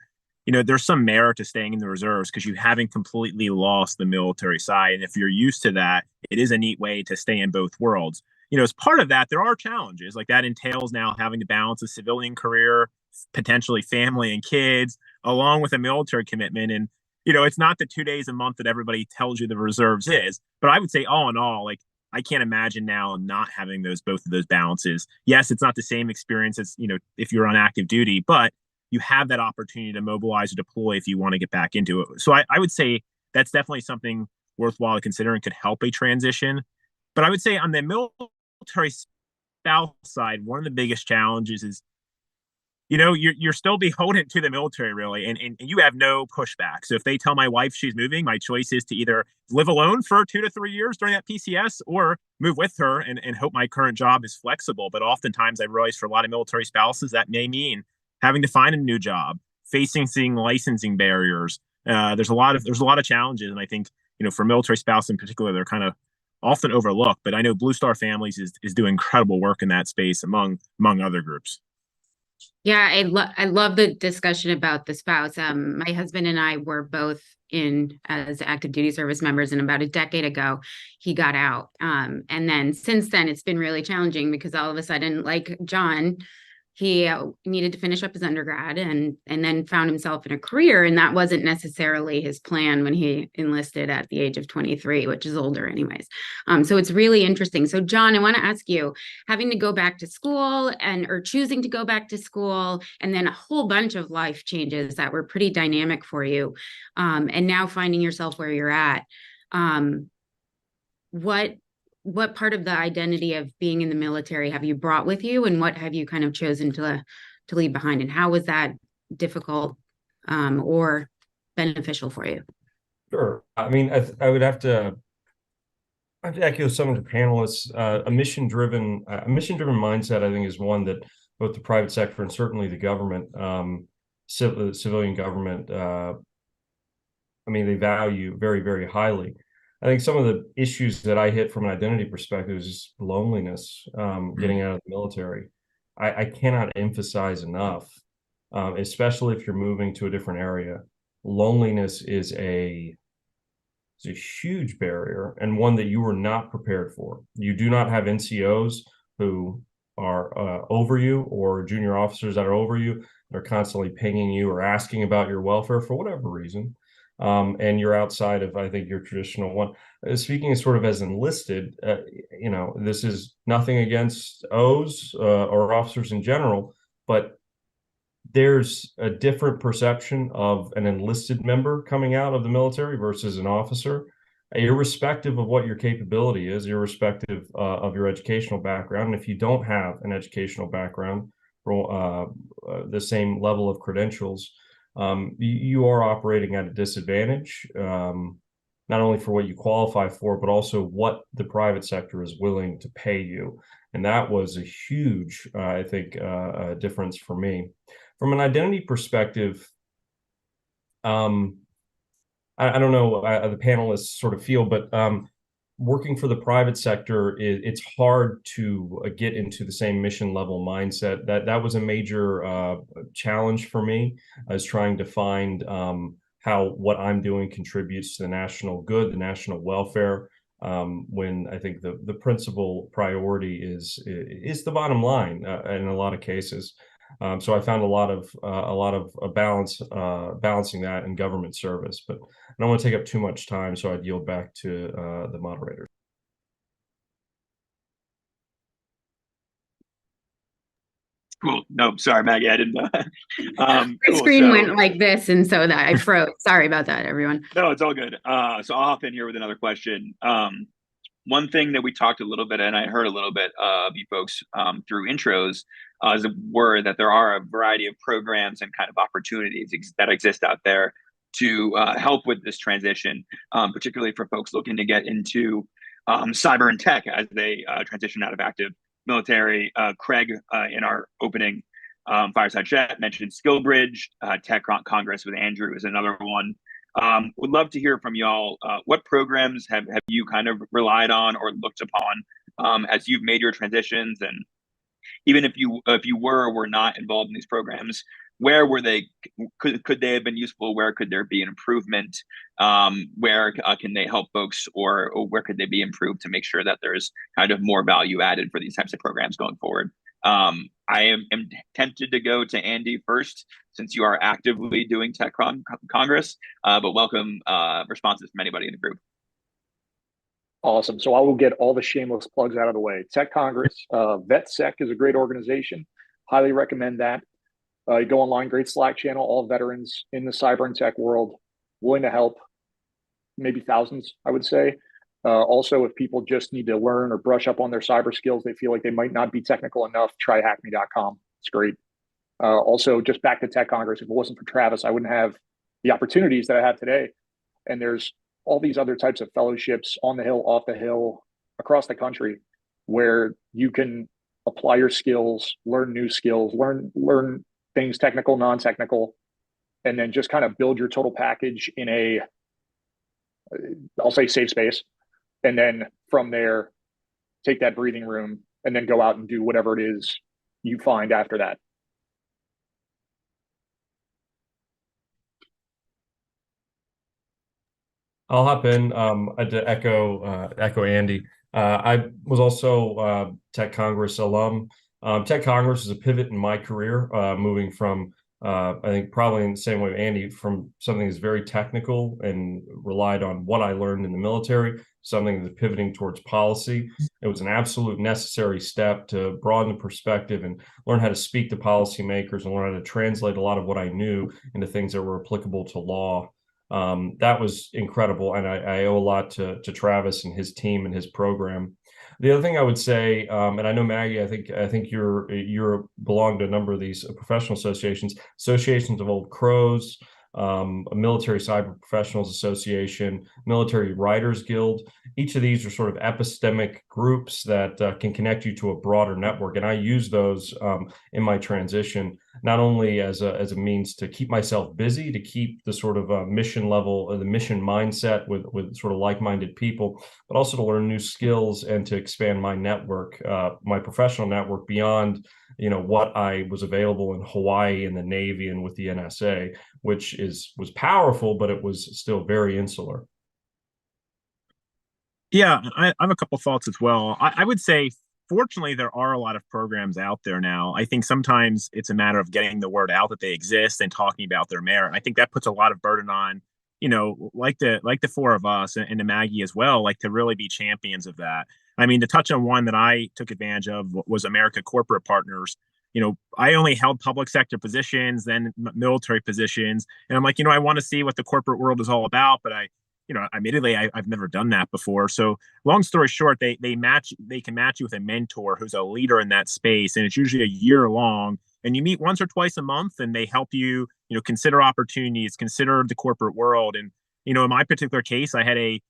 there's some merit to staying in the reserves because you haven't completely lost the military side. And if you're used to that, it is a neat way to stay in both worlds. As part of that, there are challenges like that entails now having to balance a civilian career, potentially family and kids, along with a military commitment. And, it's not the 2 days a month that everybody tells you the reserves is. But I would say all in all, like, I can't imagine now not having both of those balances. Yes, it's not the same experience as, if you're on active duty, but you have that opportunity to mobilize or deploy if you want to get back into it. So I would say that's definitely something worthwhile to consider and could help a transition. But I would say on the military spouse side, one of the biggest challenges is, you're still beholden to the military really, and you have no pushback. So if they tell my wife she's moving, my choice is to either live alone for 2 to 3 years during that PCS or move with her and hope my current job is flexible. But oftentimes I realize for a lot of military spouses, that may mean having to find a new job, facing licensing barriers. There's a lot of challenges, and I think for military spouses in particular, they're kind of often overlooked. But I know Blue Star Families is doing incredible work in that space among other groups. Yeah, I love the discussion about the spouse. My husband and I were both in as active duty service members, and about a decade ago, he got out. And then since then, it's been really challenging because all of a sudden, like John, he needed to finish up his undergrad and then found himself in a career. And that wasn't necessarily his plan when he enlisted at the age of 23, which is older anyways. So it's really interesting. So John, I want to ask you, having to go back to school or choosing to go back to school, and then a whole bunch of life changes that were pretty dynamic for you. And now finding yourself where you're at. What part of the identity of being in the military have you brought with you, and what have you kind of chosen to leave behind, and how was that difficult or beneficial for you? Sure. I mean, I would have to echo some of the panelists. A mission-driven mindset, I think, is one that both the private sector and certainly the government, civilian government, they value very, very highly. I think some of the issues that I hit from an identity perspective is just loneliness, getting out of the military. I cannot emphasize enough, especially if you're moving to a different area. Loneliness is a huge barrier, and one that you were not prepared for. You do not have NCOs who are over you, or junior officers that are over you. They're constantly pinging you or asking about your welfare for whatever reason. And you're outside of, I think, your traditional one. Speaking sort of as enlisted, this is nothing against O's or officers in general, but there's a different perception of an enlisted member coming out of the military versus an officer, irrespective of what your capability is, irrespective of your educational background. And if you don't have an educational background or the same level of credentials, you are operating at a disadvantage, not only for what you qualify for, but also what the private sector is willing to pay you. And that was a huge, I think, difference for me. From an identity perspective, I don't know how the panelists sort of feel, but working for the private sector, it's hard to get into the same mission level mindset. That was a major challenge for me. I was trying to find how what I'm doing contributes to the national good, the national welfare, when I think the principal priority is the bottom line in a lot of cases. So I found a lot of balancing that in government service. But I don't want to take up too much time, so I'd yield back to the moderator. Cool. No, sorry, Maggie, I didn't know. My screen went like this, and so that I froze. Sorry about that, everyone. No, it's all good. So I'll hop in here with another question. One thing that we talked a little bit, and I heard a little bit of you folks through intros, were that there are a variety of programs and kind of opportunities that exist out there to help with this transition, particularly for folks looking to get into cyber and tech as they transition out of active military. Craig, in our opening fireside chat, mentioned SkillBridge. Tech Congress with Andrew is another one. Would love to hear from y'all. What programs have you kind of relied on or looked upon as you've made your transitions? And even if you were or were not involved in these programs, where were they? Could they have been useful? Where could there be an improvement? Where can they help folks, or where could they be improved to make sure that there's kind of more value added for these types of programs going forward? I am tempted to go to Andy first, since you are actively doing Tech Congress, but welcome responses from anybody in the group. Awesome. So I will get all the shameless plugs out of the way. Tech Congress, VetSec is a great organization. Highly recommend that. You go online, great Slack channel, all veterans in the cyber and tech world, willing to help, maybe thousands, I would say. Also, if people just need to learn or brush up on their cyber skills, they feel like they might not be technical enough, try hackme.com. It's great. Also, just back to Tech Congress, if it wasn't for Travis, I wouldn't have the opportunities that I have today. And there's all these other types of fellowships on the hill, off the hill, across the country, where you can apply your skills, learn new skills, learn things technical, non-technical, and then just kind of build your total package in a, I'll say, safe space. And then from there, take that breathing room and then go out and do whatever it is you find after that. I'll hop in to echo Andy. I was also Tech Congress alum. Tech Congress is a pivot in my career, moving from I think probably in the same way Andy, from something that's very technical and relied on what I learned in the military, something that's pivoting towards policy. It was an absolute necessary step to broaden the perspective and learn how to speak to policymakers and learn how to translate a lot of what I knew into things that were applicable to law. That was incredible, and I owe a lot to Travis and his team and his program. The other thing I would say, and I know Maggie, I think you're belong to a number of these professional associations of Old Crows, a Military Cyber Professionals Association, Military Writers Guild. Each of these are sort of epistemic groups that can connect you to a broader network, and I use those in my transition, not only as a means to keep myself busy, to keep the sort of mission level, the mission mindset with sort of like-minded people, but also to learn new skills and to expand my network, my professional network beyond, what I was available in Hawaii in the Navy and with the NSA, which was powerful, but it was still very insular. Yeah, I have a couple thoughts as well. I would say, fortunately, there are a lot of programs out there now. I think sometimes it's a matter of getting the word out that they exist and talking about their merit. I think that puts a lot of burden on, like the four of us and to Maggie as well, like to really be champions of that. I mean, to touch on one that I took advantage of was America Corporate Partners. I only held public sector positions, then military positions, and I'm like, I want to see what the corporate world is all about, but admittedly, I've never done that before. So long story short, they can match you with a mentor who's a leader in that space. And it's usually a year long, and you meet once or twice a month, and they help you, consider opportunities, consider the corporate world. And, in my particular case, I had a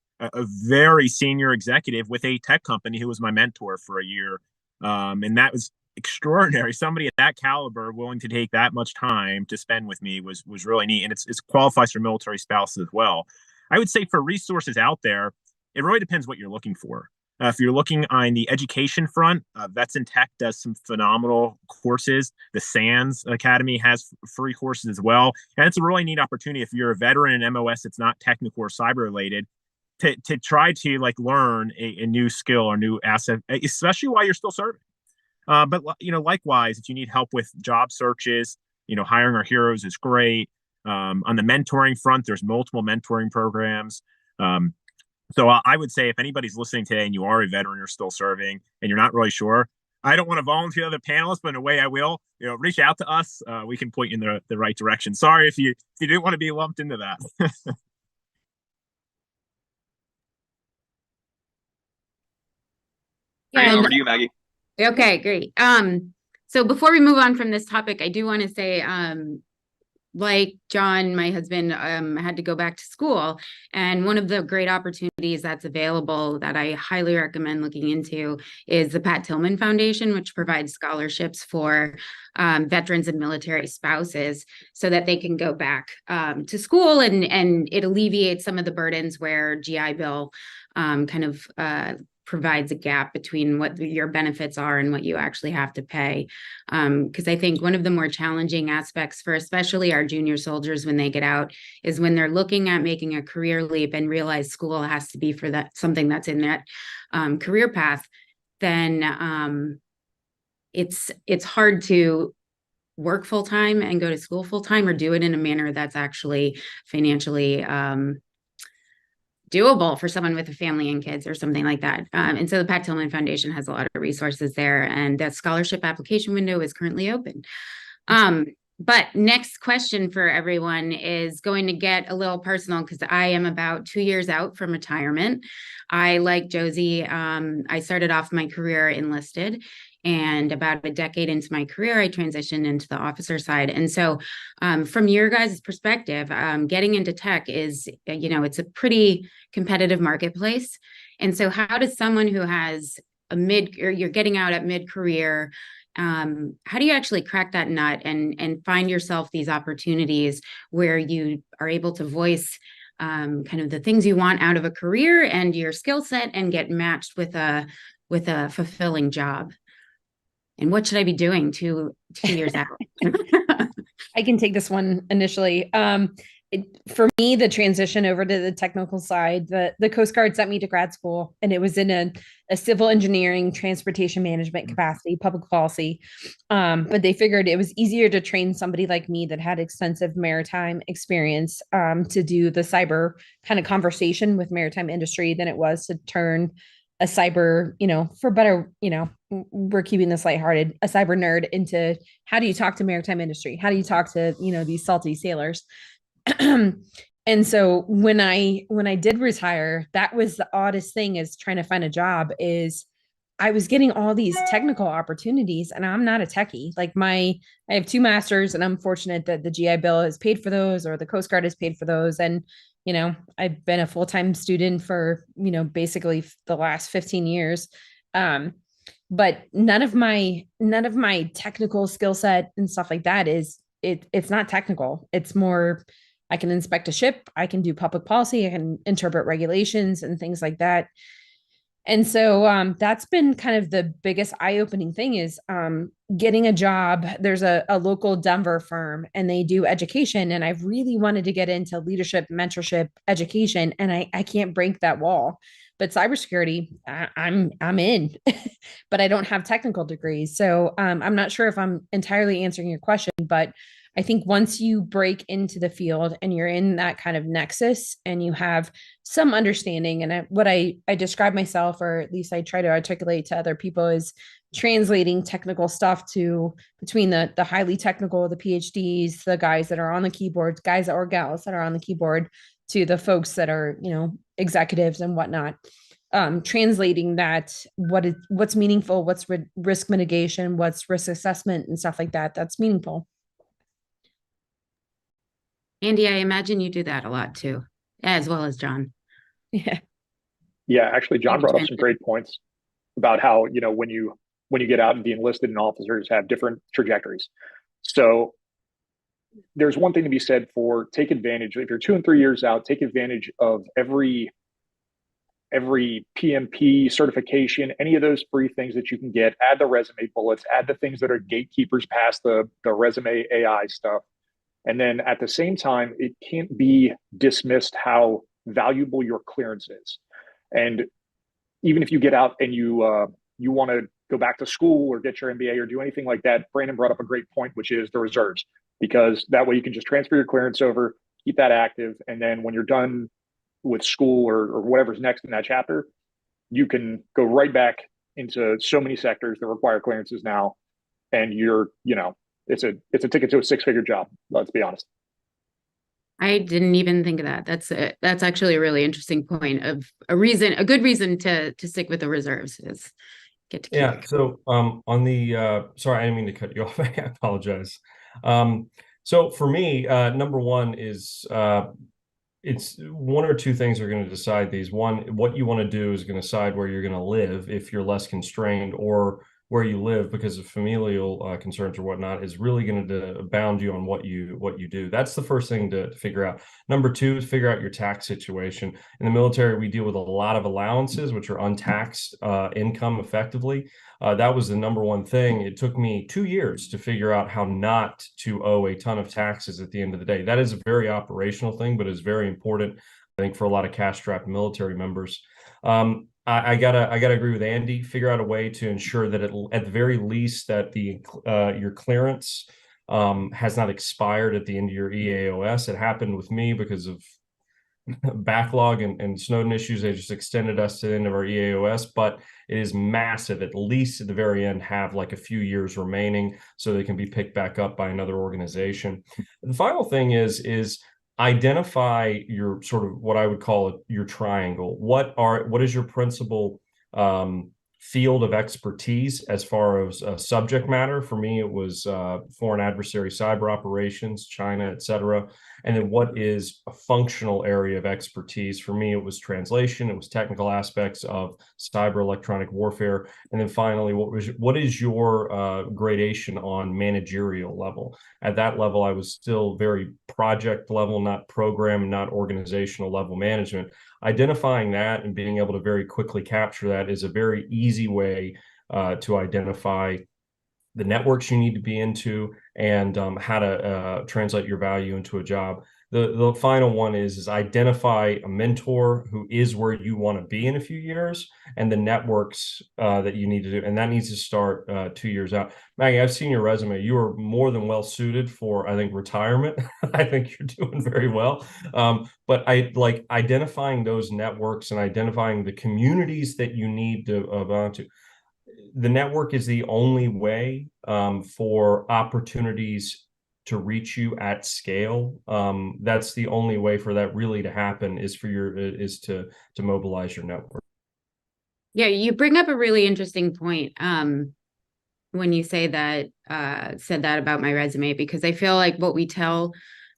very senior executive with a tech company who was my mentor for a year. And that was extraordinary. Somebody at that caliber willing to take that much time to spend with me was really neat. And it qualifies for military spouses as well. I would say for resources out there, it really depends what you're looking for. If you're looking on the education front, Vets in Tech does some phenomenal courses. The SANS Academy has free courses as well. And it's a really neat opportunity if you're a veteran in MOS that's not technical or cyber related to try to learn a new skill or new asset, especially while you're still serving. But likewise, if you need help with job searches, hiring our heroes is great. On the mentoring front, there's multiple mentoring programs. So I would say if anybody's listening today and you are a veteran, you're still serving, and you're not really sure, I don't want to volunteer the panelists, but in a way I will. Reach out to us. We can point you in the right direction. Sorry if you didn't want to be lumped into that. Yeah, Over to you, Maggie. okay, great. So before we move on from this topic, I do want to say, like John, my husband, had to go back to school. And one of the great opportunities that's available that I highly recommend looking into is the Pat Tillman Foundation, which provides scholarships for veterans and military spouses so that they can go back to school, and it alleviates some of the burdens where GI Bill kind of provides a gap between what your benefits are and what you actually have to pay. Because I think one of the more challenging aspects for especially our junior soldiers when they get out is when they're looking at making a career leap and realize school has to be for that something that's in that career path, then it's hard to work full-time and go to school full-time, or do it in a manner that's actually financially doable for someone with a family and kids or something like that. And so the Pat Tillman Foundation has a lot of resources there, and that scholarship application window is currently open. But next question for everyone is going to get a little personal because I am about 2 years out from retirement. I, like Josie, I started off my career enlisted, and about a decade into my career, I transitioned into the officer side. And so from your guys' perspective, getting into tech is, it's a pretty competitive marketplace. And so how does someone who has you're getting out at mid-career, how do you actually crack that nut and find yourself these opportunities where you are able to voice kind of the things you want out of a career and your skill set and get matched with a fulfilling job? And what should I be doing two years out? I can take this one initially. For me, the transition over to the technical side, the Coast Guard sent me to grad school, and it was in a civil engineering, transportation management capacity, public policy. But they figured it was easier to train somebody like me that had extensive maritime experience to do the cyber kind of conversation with maritime industry than it was to turn a cyber, for better, we're keeping this lighthearted, a cyber nerd into how do you talk to maritime industry? How do you talk to, these salty sailors? And so when I did retire, that was the oddest thing is trying to find a job is I was getting all these technical opportunities, and I'm not a techie. Like I have 2 masters, and I'm fortunate that the GI Bill has paid for those, or the Coast Guard has paid for those. And I've been a full-time student for, basically the last 15 years. But none of my technical skill set and stuff like that it's not technical. It's more, I can inspect a ship, I can do public policy, I can interpret regulations and things like that. And so that's been kind of the biggest eye-opening thing is getting a job. There's a local Denver firm, and they do education. And I've really wanted to get into leadership, mentorship, education, and I can't break that wall. But cybersecurity, I'm in, but I don't have technical degrees. So I'm not sure if I'm entirely answering your question, but I think once you break into the field and you're in that kind of nexus and you have some understanding, and what I describe myself, or at least I try to articulate to other people, is translating technical stuff to between the highly technical, the PhDs, the guys that are on the keyboard, guys or gals that are on the keyboard, to the folks that are, executives and whatnot. Translating that, what's meaningful, what's risk mitigation, what's risk assessment and stuff like that. That's meaningful. Andy, I imagine you do that a lot too, as well as John. Yeah. Yeah, actually, John brought up some great points about how, when you get out and be enlisted, and officers have different trajectories. So there's one thing to be said for take advantage. If you're 2 and 3 years out, take advantage of every PMP certification, any of those free things that you can get. Add the resume bullets, add the things that are gatekeepers past the resume AI stuff. And then at the same time, it can't be dismissed how valuable your clearance is. And even if you get out and you want to go back to school or get your MBA or do anything like that, Brandon brought up a great point, which is the reserves, because that way you can just transfer your clearance over, keep that active, and then when you're done with school or whatever's next in that chapter, you can go right back into so many sectors that require clearances now, and you're, it's a ticket to a six-figure job. Let's be honest. I didn't even think of that. That's actually a really interesting point of a good reason to stick with the reserves is get to keep. Yeah. So on the sorry, I didn't mean to cut you off. I apologize. So for me, number one is it's one or two things are going to decide these. One, what you want to do is going to decide where you're going to live if you're less constrained, or where you live because of familial concerns or whatnot is really going to bound you on what you do. That's the first thing to figure out. Number two is figure out your tax situation. In the military, we deal with a lot of allowances, which are untaxed income effectively. That was the number one thing. It took me 2 years to figure out how not to owe a ton of taxes at the end of the day. That is a very operational thing, but is very important, I think, for a lot of cash-strapped military members. I gotta agree with Andy. Figure out a way to ensure that at the very least that your clearance has not expired at the end of your EAOS. It happened with me because of backlog and Snowden issues. They just extended us to the end of our EAOS, but it is massive. At least at the very end, have like a few years remaining so they can be picked back up by another organization. The final thing is identify your sort of what I would call your triangle. What is your principal field of expertise as far as subject matter? For me, it was foreign adversary cyber operations, China, et cetera. And then what is a functional area of expertise? For me, it was translation. It was technical aspects of cyber electronic warfare. And then finally, what is your gradation on managerial level? At that level, I was still very project level, not program, not organizational level management. Identifying that and being able to very quickly capture that is a very easy way to identify the networks you need to be into and how to translate your value into a job. The final one is identify a mentor who is where you want to be in a few years, and the networks that you need to do. And that needs to start 2 years out. Maggie, I've seen your resume. You are more than well suited for, I think, retirement. I think you're doing very well. But I like identifying those networks and identifying the communities that you need to belong to. The network is the only way for opportunities to reach you at scale. That's the only way for that really to happen is to mobilize your network. Yeah, you bring up a really interesting point when you said that about my resume, because I feel like what we tell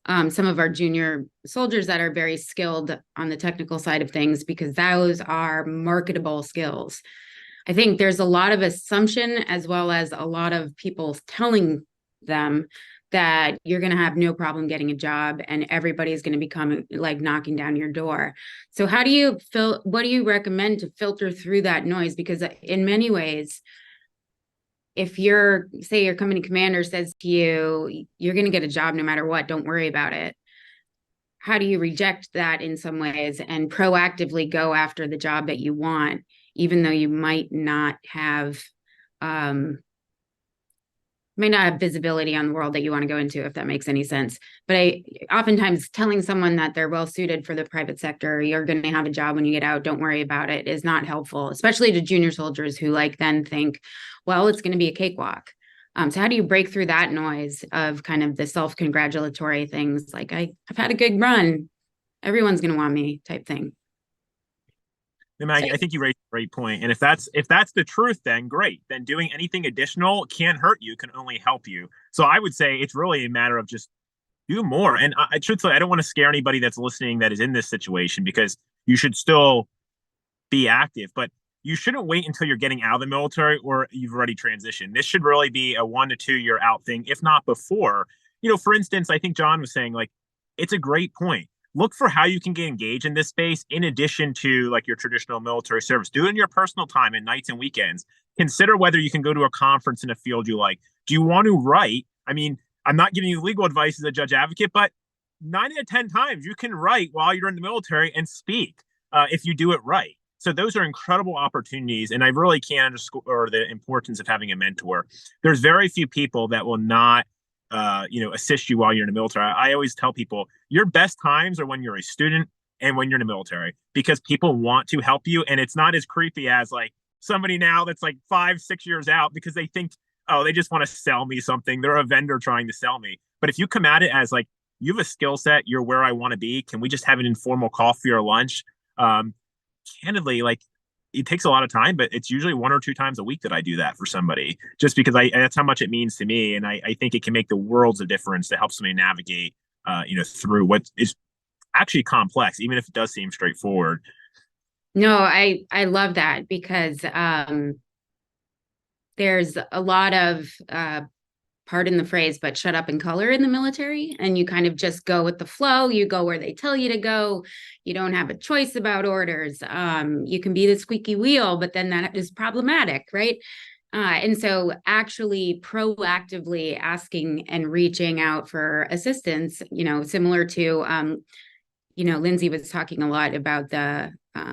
some of our junior soldiers that are very skilled on the technical side of things, because those are marketable skills. I think there's a lot of assumption as well as a lot of people telling them that you're going to have no problem getting a job and everybody's going to become like knocking down your door. So what do you recommend to filter through that noise? Because in many ways, if your company commander says to you, you're going to get a job no matter what, don't worry about it. How do you reject that in some ways and proactively go after the job that you want, even though you might not have visibility on the world that you want to go into, if that makes any sense. But oftentimes telling someone that they're well suited for the private sector, you're going to have a job when you get out, don't worry about it, is not helpful, especially to junior soldiers who then think, well, it's going to be a cakewalk. So how do you break through that noise of kind of the self-congratulatory things like I've had a good run, everyone's going to want me type thing? Maggie, I think you raised a great point. And if that's the truth, then great. Then doing anything additional can't hurt you, can only help you. So I would say it's really a matter of just do more. And truthfully, I don't want to scare anybody that's listening that is in this situation, because you should still be active, but you shouldn't wait until you're getting out of the military or you've already transitioned. This should really be a 1 to 2 year out thing, if not before. For instance, I think John was saying, it's a great point. Look for how you can get engaged in this space in addition to your traditional military service. Do it in your personal time at nights and weekends. Consider whether you can go to a conference in a field you like. Do you want to write? I mean, I'm not giving you legal advice as a judge advocate, but 9 out of 10 times you can write while you're in the military and speak if you do it right. So those are incredible opportunities, and I really can't underscore the importance of having a mentor. There's very few people that will not, assist you while you're in the military. I always tell people your best times are when you're a student and when you're in the military, because people want to help you, and it's not as creepy as like somebody now that's like 5, 6 years out because they think, oh, they just want to sell me something. They're a vendor trying to sell me. But if you come at it as like, you have a skill set, you're where I want to be. Can we just have an informal coffee or lunch? Candidly, like, it takes a lot of time, but it's usually 1 or 2 times a week that I do that for somebody, just because that's how much it means to me. And I think it can make the worlds of difference to help somebody navigate, through what is actually complex, even if it does seem straightforward. No, I love that, because there's a lot of pardon the phrase, but shut up and color in the military, and you kind of just go with the flow. You go where they tell you to go. You don't have a choice about orders. You can be the squeaky wheel, but then that is problematic, right? And so actually proactively asking and reaching out for assistance, similar to Lindsay was talking a lot about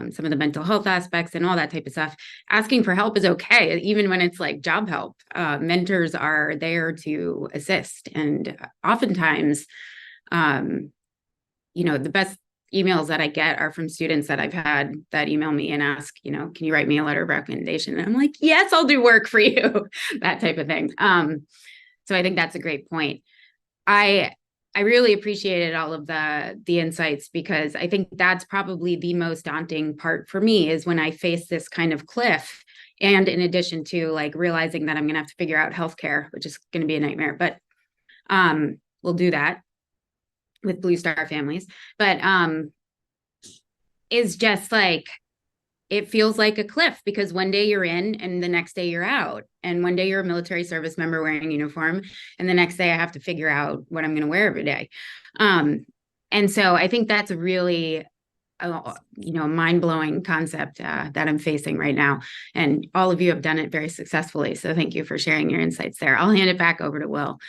some of the mental health aspects and all that type of stuff. Asking for help is okay, even when it's like job help. Mentors are there to assist, and oftentimes, the best emails that I get are from students that I've had that email me and ask, can you write me a letter of recommendation? And I'm like, yes, I'll do work for you, that type of thing. So I think that's a great point. I really appreciated all of the insights, because I think that's probably the most daunting part for me, is when I face this kind of cliff. And in addition to like realizing that I'm going to have to figure out healthcare, which is going to be a nightmare, but we'll do that with Blue Star families. But is just like, it feels like a cliff, because one day you're in and the next day you're out. And one day you're a military service member wearing a uniform, and the next day I have to figure out what I'm going to wear every day. And so I think that's a really, mind-blowing concept that I'm facing right now. And all of you have done it very successfully. So thank you for sharing your insights there. I'll hand it back over to Will.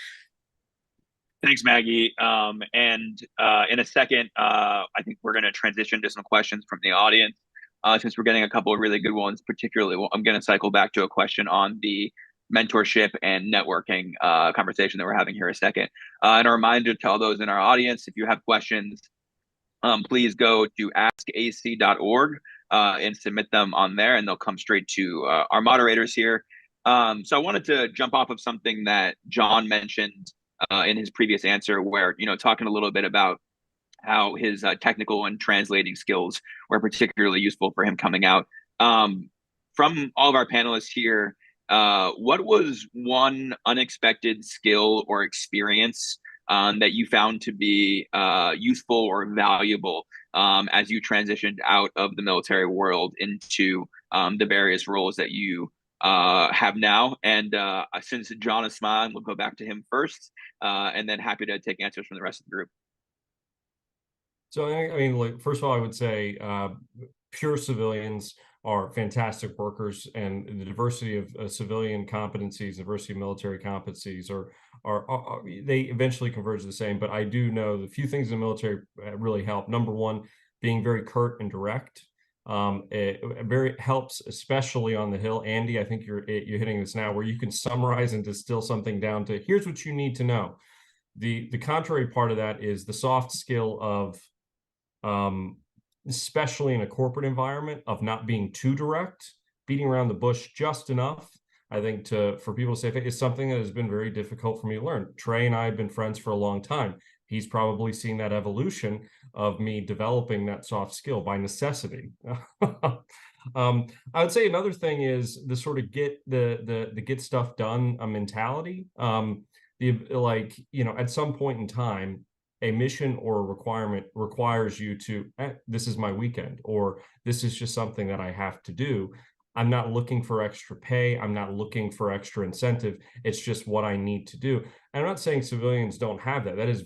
Thanks, Maggie. And in a second, I think we're going to transition to some questions from the audience. Since we're getting a couple of really good ones, particularly, I'm going to cycle back to a question on the mentorship and networking conversation that we're having here in a second. And a reminder to all those in our audience, if you have questions, please go to askac.org and submit them on there, and they'll come straight to our moderators here. So I wanted to jump off of something that John mentioned in his previous answer, where, talking a little bit about how his technical and translating skills were particularly useful for him coming out. From all of our panelists here, what was one unexpected skill or experience that you found to be useful or valuable as you transitioned out of the military world into the various roles that you have now? And since John is smiling, we'll go back to him first, and then happy to take answers from the rest of the group. So, I mean, like, first of all, I would say pure civilians are fantastic workers, and the diversity of civilian competencies, diversity of military competencies are they eventually converge the same. But I do know the few things in the military really help. Number one, being very curt and direct. It very helps, especially on the Hill. Andy, I think you're hitting this now, where you can summarize and distill something down to, here's what you need to know. The contrary part of that is the soft skill of, especially in a corporate environment, of not being too direct, beating around the bush just enough. I think for people to say it's something that has been very difficult for me to learn. Trey and I have been friends for a long time. He's probably seen that evolution of me developing that soft skill by necessity. I would say another thing is the sort of get stuff done mentality. At some point in time, a mission or a requirement requires you to, this is my weekend, or this is just something that I have to do. I'm not looking for extra pay. I'm not looking for extra incentive. It's just what I need to do. And I'm not saying civilians don't have that. That is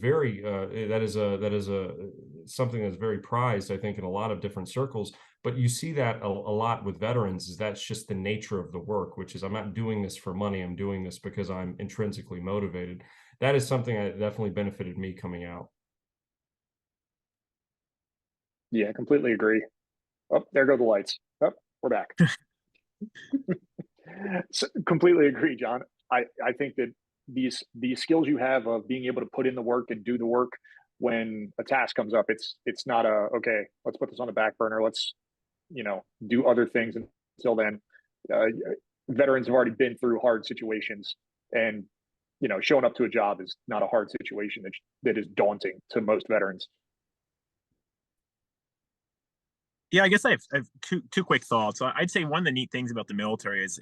something that's very prized, I think, in a lot of different circles. But you see that a lot with veterans, is that's just the nature of the work, which is, I'm not doing this for money. I'm doing this because I'm intrinsically motivated. That is something that definitely benefited me coming out. Yeah, I completely agree. Oh, there go the lights. Oh, we're back. So, completely agree, John. I think that these skills you have of being able to put in the work and do the work when a task comes up, it's not a okay, let's put this on the back burner. Let's do other things until then. Uh, Veterans have already been through hard situations, and showing up to a job is not a hard situation that is daunting to most veterans. Yeah, I guess I have two quick thoughts. I'd say one of the neat things about the military is,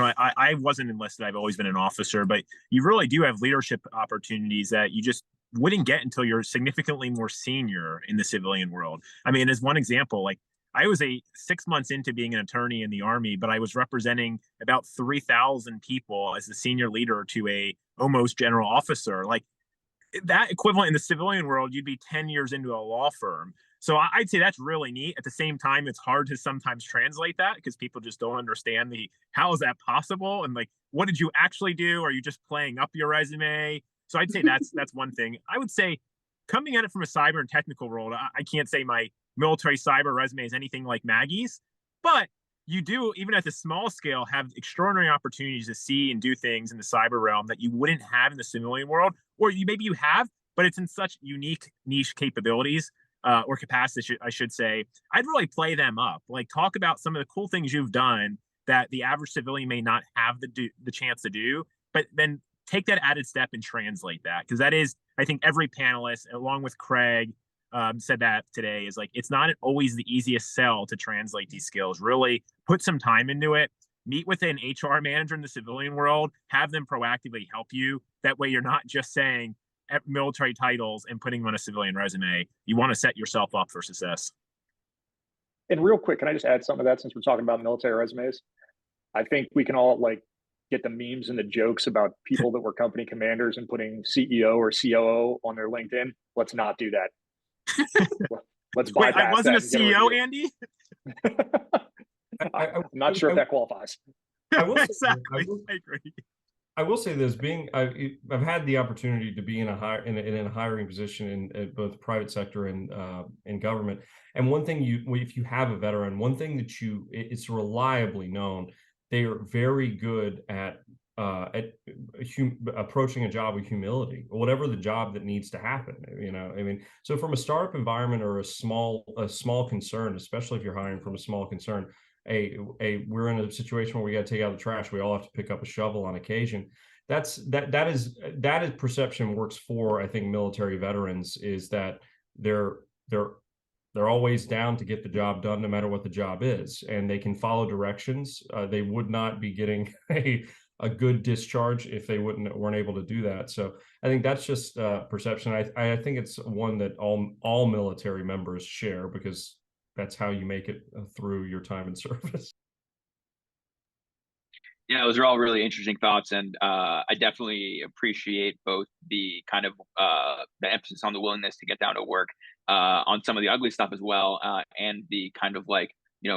I wasn't enlisted. I've always been an officer, but you really do have leadership opportunities that you just wouldn't get until you're significantly more senior in the civilian world. I mean, as one example, like I was 6 months into being an attorney in the Army, but I was representing about 3,000 people as the senior leader to a almost general officer. Like that equivalent in the civilian world, you'd be 10 years into a law firm. So I'd say that's really neat. At the same time, it's hard to sometimes translate that because people just don't understand how is that possible? And like, what did you actually do? Are you just playing up your resume? So I'd say that's one thing. I would say coming at it from a cyber and technical world, I can't say my military cyber resume is anything like Maggie's, but you do, even at the small scale, have extraordinary opportunities to see and do things in the cyber realm that you wouldn't have in the civilian world, or maybe you have, but it's in such unique niche capabilities or capacity, I should say. I'd really play them up, like talk about some of the cool things you've done that the average civilian may not have the chance to do, but then take that added step and translate that, because that is, I think every panelist, along with Craig, said that today, is like, it's not always the easiest sell to translate these skills. Really put some time into it. Meet with an HR manager in the civilian world, have them proactively help you. That way you're not just saying military titles and putting them on a civilian resume. You want to set yourself up for success. And real quick, can I just add something to that, since we're talking about military resumes? I think we can all get the memes and the jokes about people that were company commanders and putting CEO or COO on their LinkedIn. Let's not do that. Let's bypass I wasn't that a CEO, Andy. I'm not sure if that qualifies. I will Exactly. I agree. I will say this: I've had the opportunity to be in a hiring position in both private sector and in government. And one thing if you have a veteran, one thing that it's reliably known, they are very good at approaching a job with humility, whatever the job that needs to happen. I mean, so from a startup environment or a small concern, especially if you're hiring from a small concern, we're in a situation where we got to take out the trash. We all have to pick up a shovel on occasion. That is perception works for, I think, military veterans, is that they're always down to get the job done no matter what the job is, and they can follow directions. They would not be getting a good discharge if they weren't able to do that. So I think that's just perception. I think it's one that all military members share, because that's how you make it through your time in service. Yeah, those are all really interesting thoughts, and I definitely appreciate both the kind of the emphasis on the willingness to get down to work on some of the ugly stuff as well, and the kind of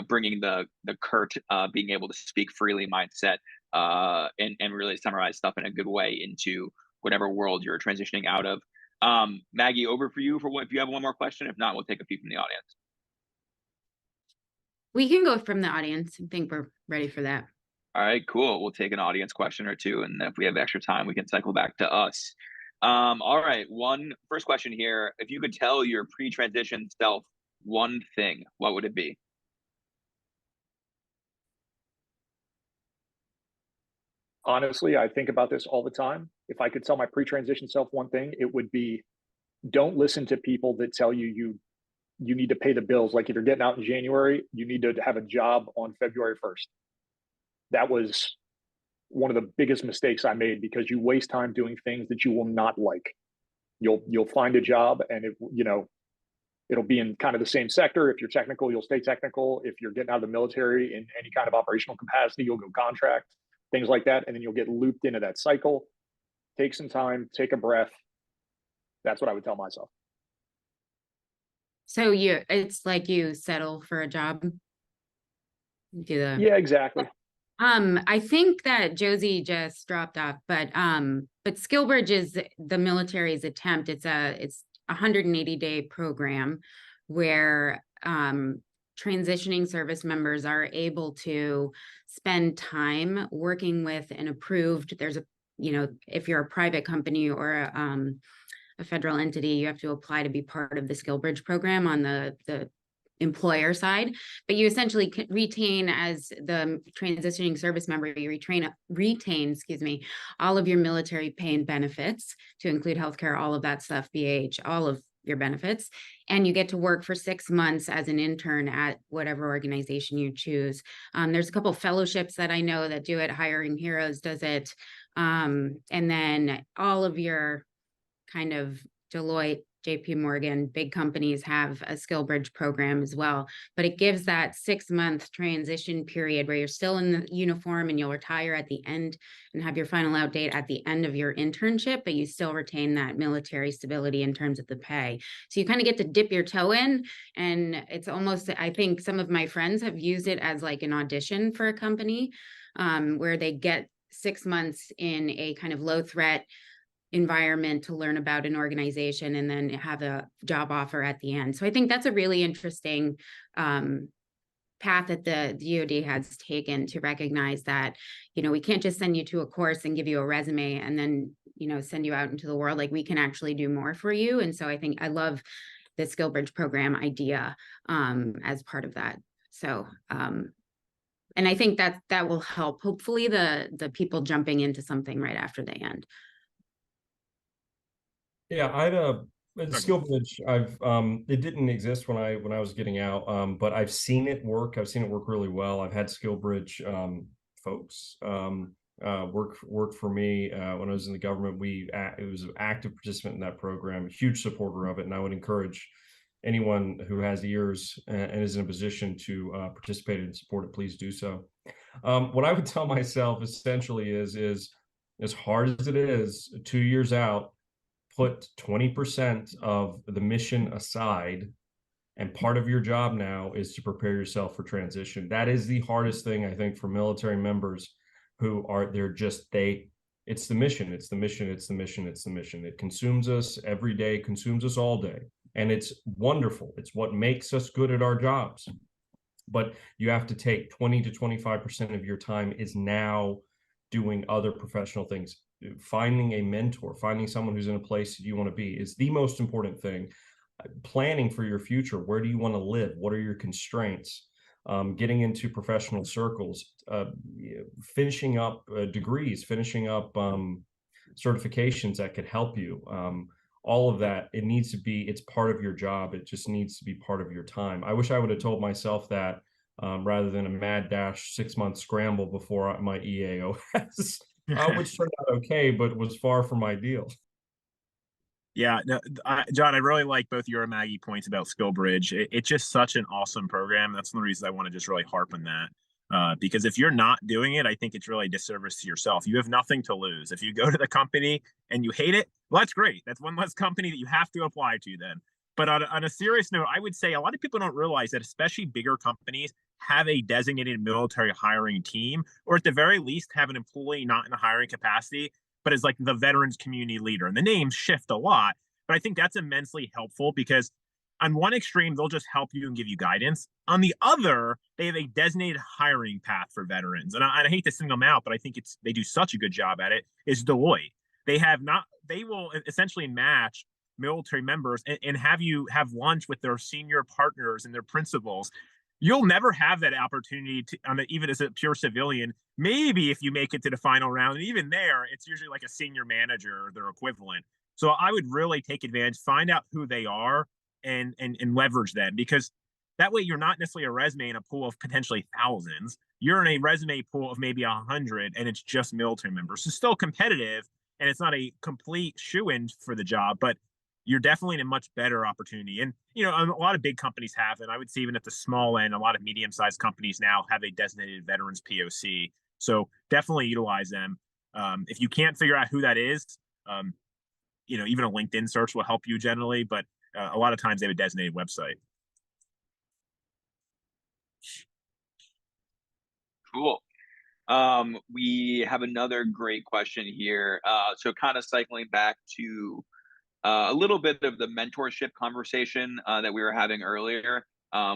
bringing the curt being able to speak freely mindset and really summarize stuff in a good way into whatever world you're transitioning out of. Maggie, over for you if you have one more question. If not, we'll take a few from the audience. We can go from the audience. I think we're ready for that. All right, cool. We'll take an audience question or two, and if we have extra time, we can cycle back to us. All right, first question here. If you could tell your pre-transition self one thing, what would it be? Honestly, I think about this all the time. If I could tell my pre-transition self one thing, it would be, don't listen to people that tell you need to pay the bills. Like if you're getting out in January, you need to have a job on February 1st. That was one of the biggest mistakes I made, because you waste time doing things that you will not like. You'll find a job, and it'll be in kind of the same sector. If you're technical, you'll stay technical. If you're getting out of the military in any kind of operational capacity, you'll go contract, things like that. And then you'll get looped into that cycle. Take some time, take a breath. That's what I would tell myself. So it's like you settle for a job. Yeah, exactly. I think that Josie just dropped off, but SkillBridge is the military's attempt. It's a 180-day program where transitioning service members are able to spend time working with an approved, there's a, if you're a private company or a federal entity, you have to apply to be part of the Skill Bridge program on the employer side, but you essentially retain, as the transitioning service member, you retain, all of your military pay and benefits, to include healthcare, all of that stuff, BH, all of your benefits, and you get to work for 6 months as an intern at whatever organization you choose. There's a couple of fellowships that I know that do it. Hiring Heroes does it, and then all of your kind of Deloitte, JP Morgan, big companies have a Skill Bridge program as well, but it gives that 6-month transition period where you're still in the uniform and you'll retire at the end and have your final out date at the end of your internship, but you still retain that military stability in terms of the pay. So you kind of get to dip your toe in, and it's almost, I think some of my friends have used it as like an audition for a company, where they get 6 months in a kind of low threat environment to learn about an organization and then have a job offer at the end. So I think that's a really interesting path that the DoD has taken to recognize that, we can't just send you to a course and give you a resume and then, send you out into the world. Like, we can actually do more for you. And so I think I love the Skill Bridge program idea as part of that. So, and I think that will help, hopefully, the people jumping into something right after they end. Yeah, I'd Skill Bridge. It didn't exist when I was getting out, but I've seen it work. I've seen it work really well. I've had Skill Bridge folks work for me when I was in the government. It was an active participant in that program, a huge supporter of it, and I would encourage anyone who has ears and is in a position to participate and support it, please do so. What I would tell myself essentially is as hard as it is, 2 years out, put 20% of the mission aside, and part of your job now is to prepare yourself for transition. That is the hardest thing, I think, for military members who are, it's the mission, it's the mission, it's the mission, it's the mission. It consumes us every day, consumes us all day. And it's wonderful. It's what makes us good at our jobs. But you have to take 20 to 25% of your time is now doing other professional things. Finding a mentor, finding someone who's in a place that you want to be is the most important thing. Planning for your future. Where do you want to live? What are your constraints? Getting into professional circles, finishing up degrees, finishing up certifications that could help you. All of that, it's part of your job. It just needs to be part of your time. I wish I would have told myself that rather than a mad dash 6-month scramble before my EAOS. Which turned out okay, but was far from ideal. Yeah, no, John, I really like both your and Maggie points about Skill Bridge. It's just such an awesome program. That's one of the reasons I want to just really harp on that. Because if you're not doing it, I think it's really a disservice to yourself. You have nothing to lose. If you go to the company and you hate it, well, that's great. That's one less company that you have to apply to then. But on a serious note, I would say a lot of people don't realize that especially bigger companies have a designated military hiring team, or at the very least have an employee not in a hiring capacity, but as like the veterans community leader. And the names shift a lot, but I think that's immensely helpful because on one extreme, they'll just help you and give you guidance. On the other, they have a designated hiring path for veterans. And I hate to single them out, but I think they do such a good job at it, is Deloitte. They will essentially match military members and have you have lunch with their senior partners and their principals. You'll never have that opportunity to, even as a pure civilian. Maybe if you make it to the final round, and even there, it's usually like a senior manager or their equivalent. So I would really take advantage, find out who they are, and leverage them, because that way you're not necessarily a resume in a pool of potentially thousands. You're in a resume pool of maybe 100, and it's just military members. So still competitive, and it's not a complete shoe-in for the job, but you're definitely in a much better opportunity. And, a lot of big companies have, and I would say even at the small end, a lot of medium-sized companies now have a designated veterans POC. So definitely utilize them. If you can't figure out who that is, even a LinkedIn search will help you generally, but a lot of times they have a designated website. Cool. We have another great question here. So kind of cycling back to a little bit of the mentorship conversation that we were having earlier.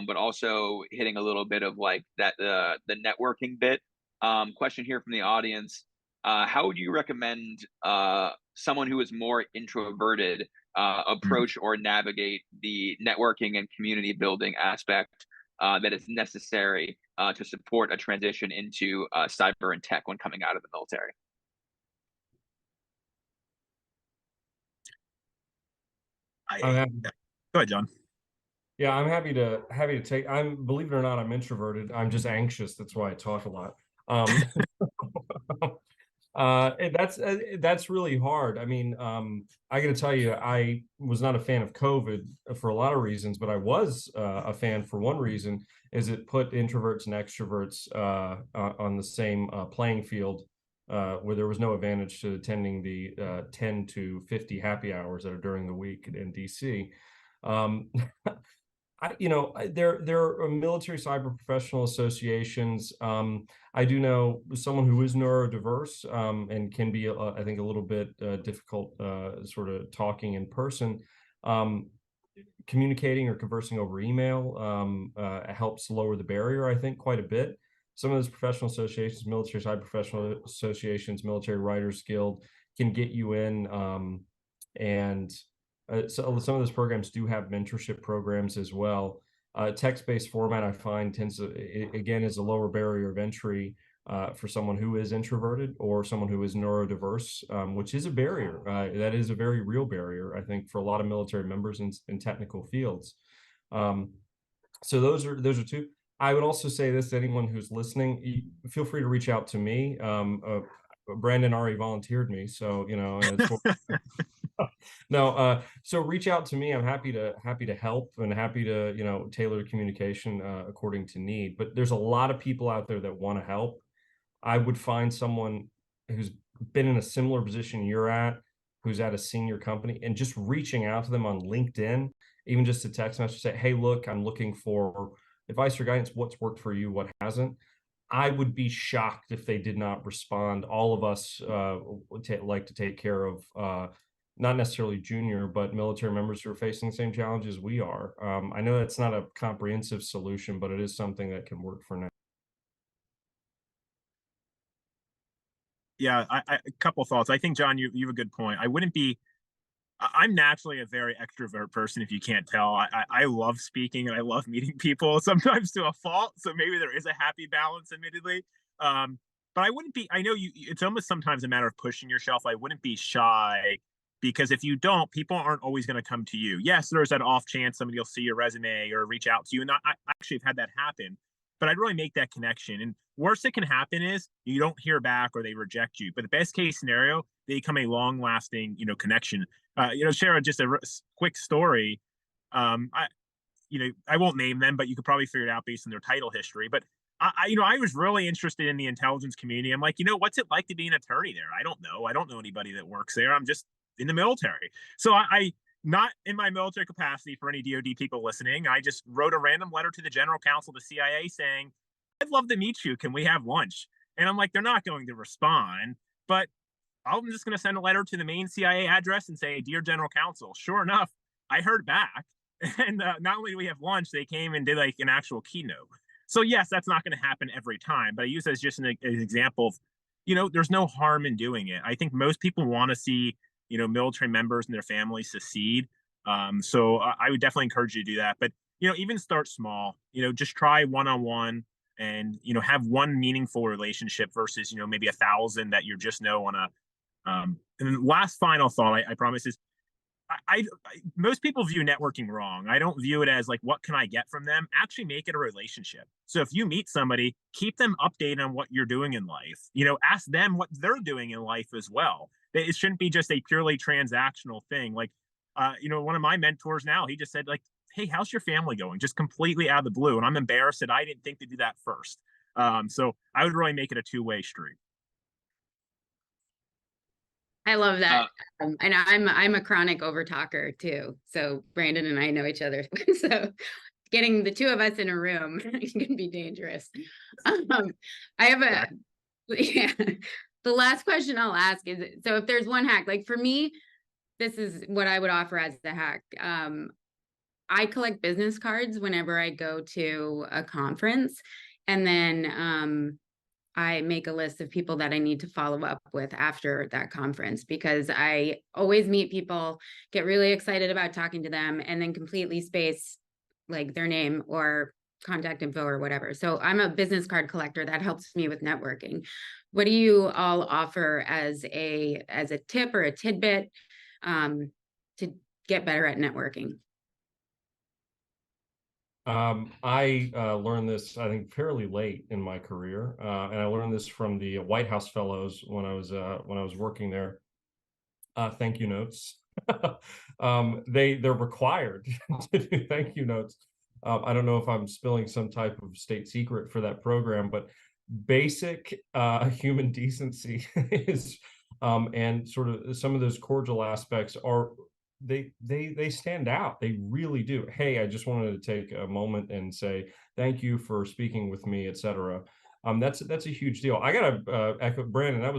but also hitting a little bit of like that the networking bit. Question here from the audience: how would you recommend someone who is more introverted approach or navigate the networking and community building aspect that is necessary to support a transition into cyber and tech when coming out of the military? Go ahead, John. Yeah, I'm happy to take. Believe it or not, I'm introverted. I'm just anxious. That's why I talk a lot. And that's really hard. I mean, I got to tell you, I was not a fan of COVID for a lot of reasons, but I was a fan for one reason, is it put introverts and extroverts on the same playing field, where there was no advantage to attending the 10 to 50 happy hours that are during the week in DC. There are military cyber professional associations. I do know someone who is neurodiverse and can be, I think, a little bit difficult sort of talking in person. Communicating or conversing over email helps lower the barrier, I think, quite a bit. Some of those professional associations, military cyber professional associations, Military Writers Guild, can get you in and so some of those programs do have mentorship programs as well. Text-based format, I find, tends to, again, is a lower barrier of entry for someone who is introverted or someone who is neurodiverse, which is a barrier. That is a very real barrier, I think, for a lot of military members in technical fields. So those are two. I would also say this to anyone who's listening: feel free to reach out to me. Brandon already volunteered me, so no, so reach out to me. I'm happy to help and happy to tailor communication according to need. But there's a lot of people out there that want to help. I would find someone who's been in a similar position you're at, who's at a senior company, and just reaching out to them on LinkedIn, even just a text message, say, hey, look, I'm looking for advice or guidance. What's worked for you? What hasn't? I would be shocked if they did not respond. All of us like to take care of not necessarily junior, but military members who are facing the same challenges we are. I know that's not a comprehensive solution, but it is something that can work for now. Yeah, a couple thoughts. I think, John, you have a good point. I'm naturally a very extrovert person, if you can't tell. I love speaking and I love meeting people, sometimes to a fault. So maybe there is a happy balance, admittedly. But I wouldn't be, I know it's almost sometimes a matter of pushing yourself. I wouldn't be shy, because if you don't, people aren't always going to come to you. Yes, there's that off chance somebody will see your resume or reach out to you. And I actually have had that happen, but I'd really make that connection. And worst that can happen is you don't hear back or they reject you. But the best case scenario, they become a long lasting, connection. Share just a quick story. I won't name them, but you could probably figure it out based on their title history. But I was really interested in the intelligence community. I'm like, what's it like to be an attorney there? I don't know. I don't know anybody that works there. I'm just in the military. So I not in my military capacity, for any DoD people listening, I just wrote a random letter to the general counsel of the CIA saying, I'd love to meet you. Can we have lunch? And I'm like, they're not going to respond, but I'm just going to send a letter to the main CIA address and say, dear general counsel. Sure enough, I heard back. And not only do we have lunch, they came and did like an actual keynote. So yes, that's not going to happen every time, but I use it as just an example of, there's no harm in doing it. I think most people want to see, military members and their families succeed. So I would definitely encourage you to do that. But, even start small, just try one-on-one and, have one meaningful relationship versus, maybe 1,000 that you just know on a, and then last final thought, I promise, is most people view networking wrong. I don't view it as like, what can I get from them? Actually make it a relationship. So if you meet somebody, keep them updated on what you're doing in life. Ask them what they're doing in life as well. It shouldn't be just a purely transactional thing. Like, one of my mentors now, he just said like, hey, how's your family going? Just completely out of the blue. And I'm embarrassed that I didn't think to do that first. So I would really make it a two-way street. I love that. And I'm a chronic overtalker too. So Brandon and I know each other. So getting the two of us in a room can be dangerous. I have the last question I'll ask is, so if there's one hack, like for me, this is what I would offer as the hack. I collect business cards whenever I go to a conference, and then I make a list of people that I need to follow up with after that conference, because I always meet people, get really excited about talking to them, and then completely space like their name or contact info or whatever. So I'm a business card collector. That helps me with networking. What do you all offer as a tip or a tidbit to get better at networking? I learned this, I think, fairly late in my career, and I learned this from the White House Fellows when I was working there. Thank you notes. They're required to do thank you notes. I don't know if I'm spilling some type of state secret for that program, but basic human decency is, and sort of some of those cordial aspects are, they stand out. They really do. Hey, I just wanted to take a moment and say thank you for speaking with me, etc. That's a huge deal. I gotta echo Brandon. That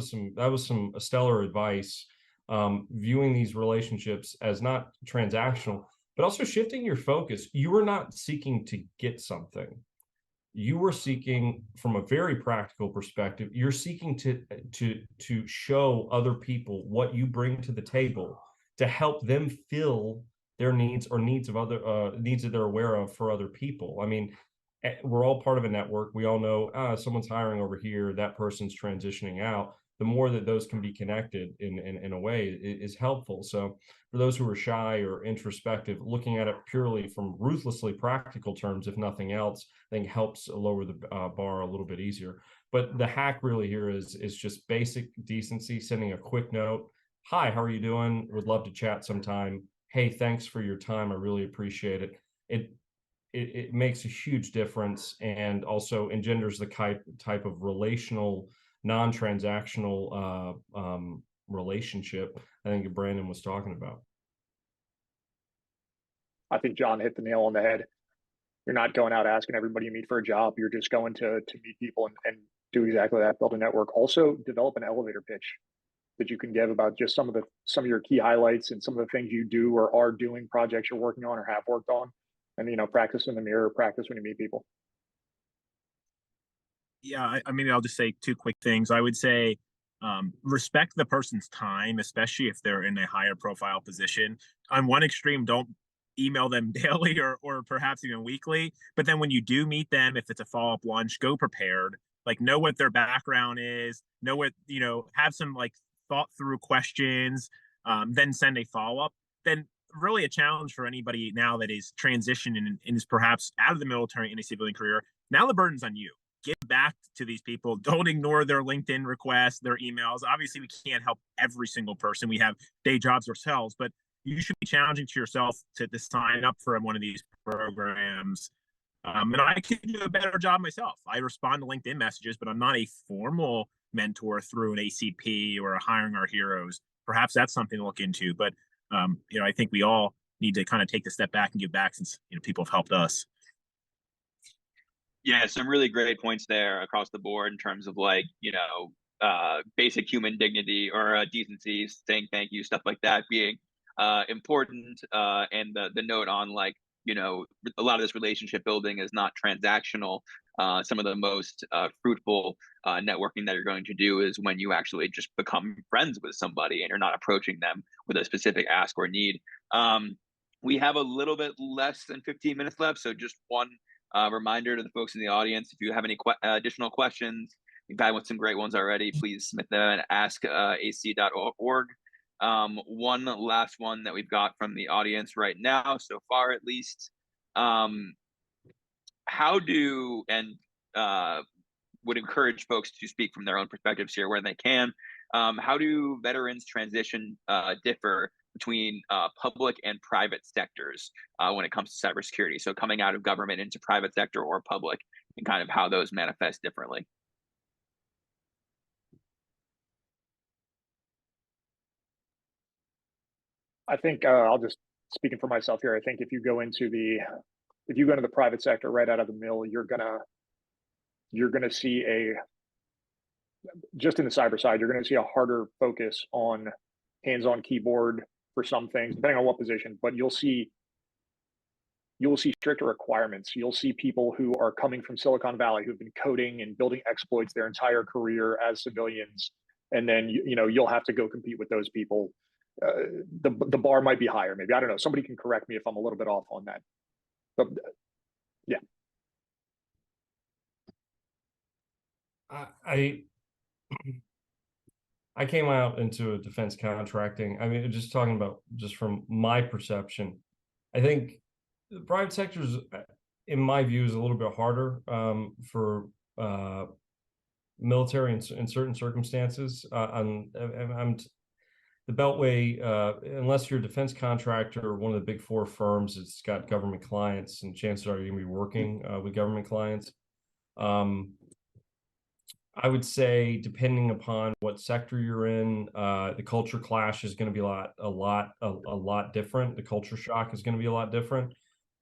was some stellar advice. Viewing these relationships as not transactional, but also shifting your focus. You are not seeking to get something. You are seeking, from a very practical perspective, you're seeking to show other people what you bring to the table to help them fill their needs or needs of other needs that they're aware of for other people. I mean, we're all part of a network. We all know someone's hiring over here, that person's transitioning out. The more that those can be connected in a way is helpful. So for those who are shy or introspective, looking at it purely from ruthlessly practical terms, if nothing else, I think helps lower the bar a little bit easier. But the hack really here is just basic decency, sending a quick note. Hi, how are you doing? Would love to chat sometime. Hey, thanks for your time. I really appreciate it. It makes a huge difference, and also engenders the type of relational, non-transactional relationship I think Brandon was talking about. I think John hit the nail on the head. You're not going out asking everybody you meet for a job. You're just going to meet people and do exactly that, build a network. Also, develop an elevator pitch that you can give about just some of your key highlights and some of the things you do or are doing, projects you're working on or have worked on. And, practice in the mirror, practice when you meet people. Yeah, maybe I'll just say two quick things. I would say respect the person's time, especially if they're in a higher profile position. On one extreme, don't email them daily or perhaps even weekly. But then when you do meet them, if it's a follow-up lunch, go prepared. Like, know what their background is, know what, have some like thought through questions, then send a follow-up. Then really a challenge for anybody now that is transitioning and is perhaps out of the military in a civilian career. Now the burden's on you. Get back to these people. Don't ignore their LinkedIn requests, their emails. Obviously, we can't help every single person. We have day jobs ourselves, but you should be challenging to yourself to sign up for one of these programs. And I can do a better job myself. I respond to LinkedIn messages, but I'm not a formal mentor through an ACP or a Hiring Our Heroes. Perhaps that's something to look into. But I think we all need to kind of take the step back and give back, since people have helped us. Yeah, some really great points there across the board in terms of basic human dignity or decency, saying thank you, stuff like that being important. And the note on a lot of this relationship building is not transactional. Some of the most fruitful networking that you're going to do is when you actually just become friends with somebody and you're not approaching them with a specific ask or need. We have a little bit less than 15 minutes left, so just one reminder to the folks in the audience: if you have any additional questions, we've had some great ones already, please submit them at askac.org. One last one that we've got from the audience right now, so far at least. How do, and would encourage folks to speak from their own perspectives here where they can. How do veterans transition differ between public and private sectors when it comes to cybersecurity? So coming out of government into private sector or public, and kind of how those manifest differently. I think I'll just, speaking for myself here, I think if you go into the private sector right out of the mill, you're gonna see just in the cyber side, you're gonna see a harder focus on hands-on keyboard for some things, depending on what position, but you'll see you will see stricter requirements. You'll see people who are coming from Silicon Valley who've been coding and building exploits their entire career as civilians, and then you'll have to go compete with those people. The bar might be higher, maybe. I don't know. Somebody can correct me if I'm a little bit off on that. But yeah. I came out into defense contracting. I mean, just talking about just from my perception, I think the private sector is, in my view, is a little bit harder for military in certain circumstances. The Beltway, unless you're a defense contractor or one of the big four firms, it's got government clients, and chances are you're going to be working with government clients. I would say, depending upon what sector you're in, the culture clash is going to be a lot different. The culture shock is going to be a lot different.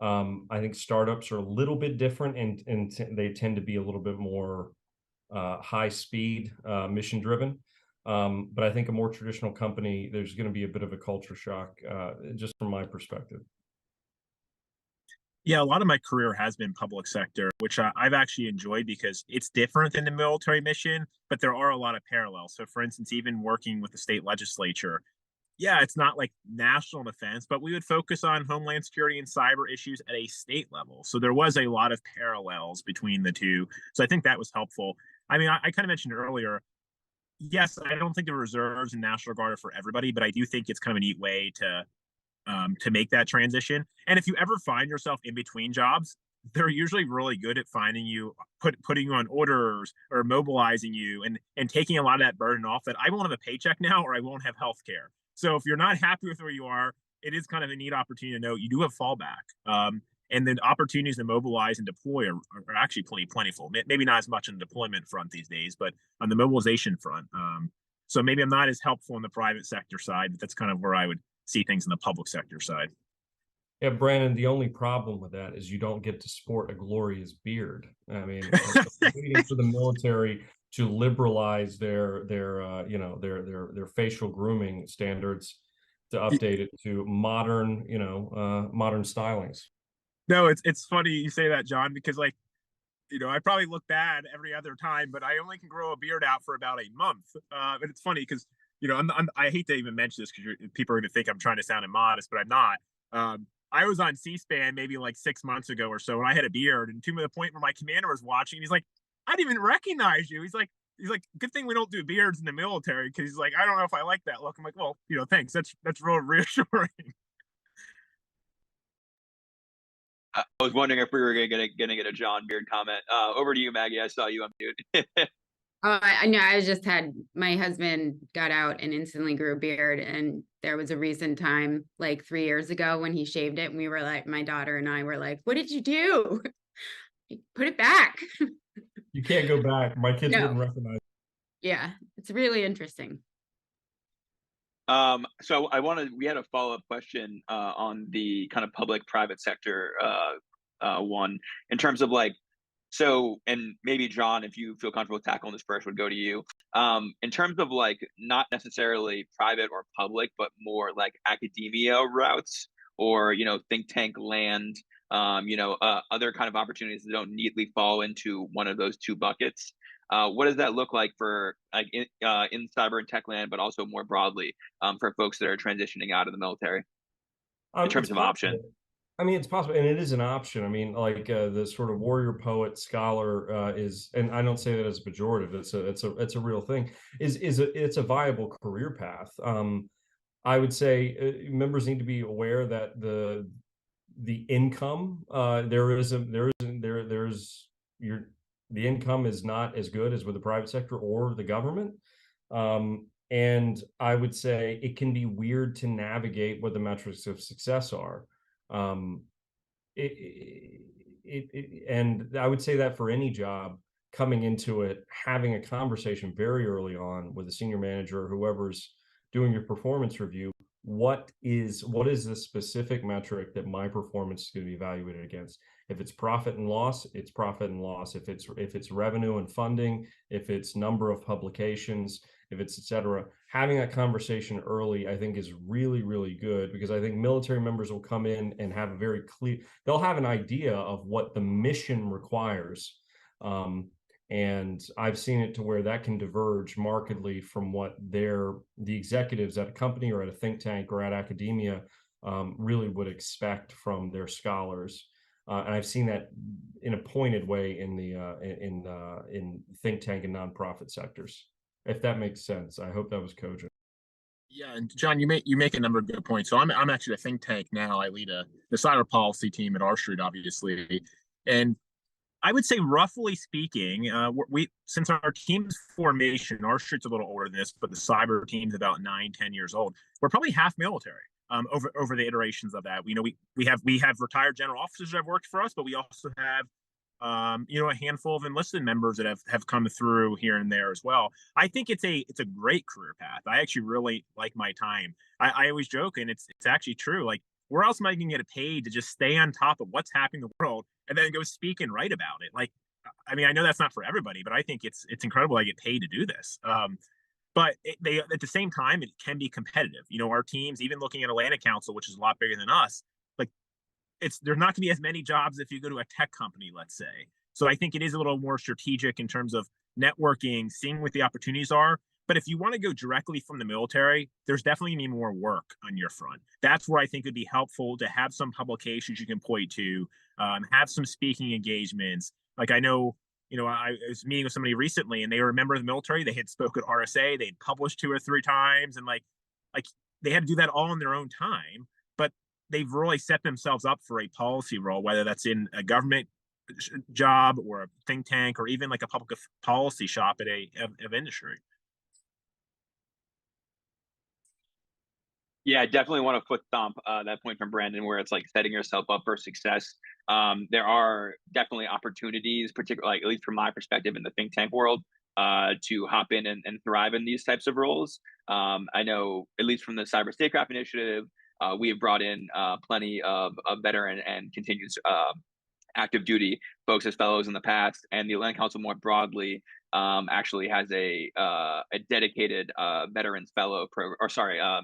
I think startups are a little bit different, and they tend to be a little bit more high speed, mission driven. But I think a more traditional company, there's going to be a bit of a culture shock, just from my perspective. Yeah, a lot of my career has been public sector, which I've actually enjoyed because it's different than the military mission, but there are a lot of parallels. So, for instance, even working with the state legislature, yeah, it's not like national defense, but we would focus on homeland security and cyber issues at a state level. So there was a lot of parallels between the two. So I think that was helpful. I mean, I kind of mentioned earlier, yes, I don't think the reserves and National Guard are for everybody, but I do think it's kind of a neat way to make that transition. And if you ever find yourself in between jobs, they're usually really good at finding you, putting you on orders or mobilizing you and taking a lot of that burden off that I won't have a paycheck now or I won't have health care. So if you're not happy with where you are, it is kind of a neat opportunity to know you do have fallback. And then opportunities to mobilize and deploy are actually plentiful. Maybe not as much on the deployment front these days, but on the mobilization front. So maybe I'm not as helpful in the private sector side, but that's kind of where I would see things in the public sector side. Yeah, Brandon, the only problem with that is you don't get to sport a glorious beard. I mean, waiting for the military to liberalize their facial grooming standards to update it to modern, modern stylings. No, it's funny you say that, John, because I probably look bad every other time, but I only can grow a beard out for about a month. And it's funny because I hate to even mention this because people are going to think I'm trying to sound immodest, but I'm not. I was on C-SPAN maybe like 6 months ago or so, and I had a beard, and to the point where my commander was watching, he's like, "I didn't even recognize you." He's like, "Good thing we don't do beards in the military," because he's like, "I don't know if I like that look." I'm like, "Well, thanks. That's real reassuring." I was wondering if we were gonna get a John Beard comment. Over to you, Maggie. I saw you on mute. I know. My husband got out and instantly grew a beard, and there was a recent time, like 3 years ago, when he shaved it, and we were like, my daughter and I were like, "What did you do? Put it back." You can't go back. My kids No. wouldn't recognize it. Yeah, it's really interesting. So we had a follow-up question on the kind of public-private sector one in terms of and maybe John, if you feel comfortable tackling this first, would go to you. In terms of not necessarily private or public, but more like academia routes or think tank land, other kind of opportunities that don't neatly fall into one of those two buckets. What does that look like for in cyber and tech land, but also more broadly for folks that are transitioning out of the military in terms of option? I mean, it's possible, and it is an option. I mean, the sort of warrior poet scholar is, and I don't say that as a pejorative. It's a real thing. It's a viable career path. I would say members need to be aware that the income the income is not as good as with the private sector or the government. And I would say it can be weird to navigate what the metrics of success are. And I would say that for any job coming into it, having a conversation very early on with a senior manager or whoever's doing your performance review, what is the specific metric that my performance is going to be evaluated against? If it's profit and loss, it's profit and loss. If it's revenue and funding, if it's number of publications, if it's et cetera, having that conversation early, I think, is really, really good, because I think military members will come in and have a very clear, they'll have an idea of what the mission requires. And I've seen it to where that can diverge markedly from what the executives at a company or at a think tank or at academia really would expect from their scholars. And I've seen that in a pointed way in the in think tank and nonprofit sectors. If that makes sense, I hope that was cogent. Yeah, and John, you make a number of good points. So I'm actually a think tank now. I lead the cyber policy team at R Street, obviously, and I would say, roughly speaking, we since our team's formation, R Street's a little older than this, but the cyber team's about 9-10 years old. We're probably half military. Over the iterations of that, we have retired general officers that have worked for us, but we also have a handful of enlisted members that have come through here and there as well. I think it's a great career path. I actually really like my time. I always joke, and it's actually true. Like, where else am I going to get paid to just stay on top of what's happening in the world and then go speak and write about it? Like, I mean, I know that's not for everybody, but I think it's incredible I get paid to do this. But they at the same time, it can be competitive. Our teams, even looking at Atlantic Council, which is a lot bigger than us, like, there's not going to be as many jobs if you go to a tech company, let's say. So I think it is a little more strategic in terms of networking, seeing what the opportunities are. But if you want to go directly from the military, there's definitely going to be more work on your front. That's where I think it'd be helpful to have some publications you can point to, have some speaking engagements. Like, I know, I was meeting with somebody recently, and they were a member of the military. They had spoke at RSA. They'd published 2 or 3 times, and like they had to do that all in their own time. But they've really set themselves up for a policy role, whether that's in a government job or a think tank or even like a public policy shop at of industry. Yeah, I definitely want to foot stomp that point from Brandon, where it's like setting yourself up for success. There are definitely opportunities, particularly, like, at least from my perspective in the think tank world, to hop in and thrive in these types of roles. I know, at least from the Cyber Statecraft Initiative, we have brought in plenty of veteran and continued active duty folks as fellows in the past, and the Atlantic Council more broadly actually has a dedicated veterans fellow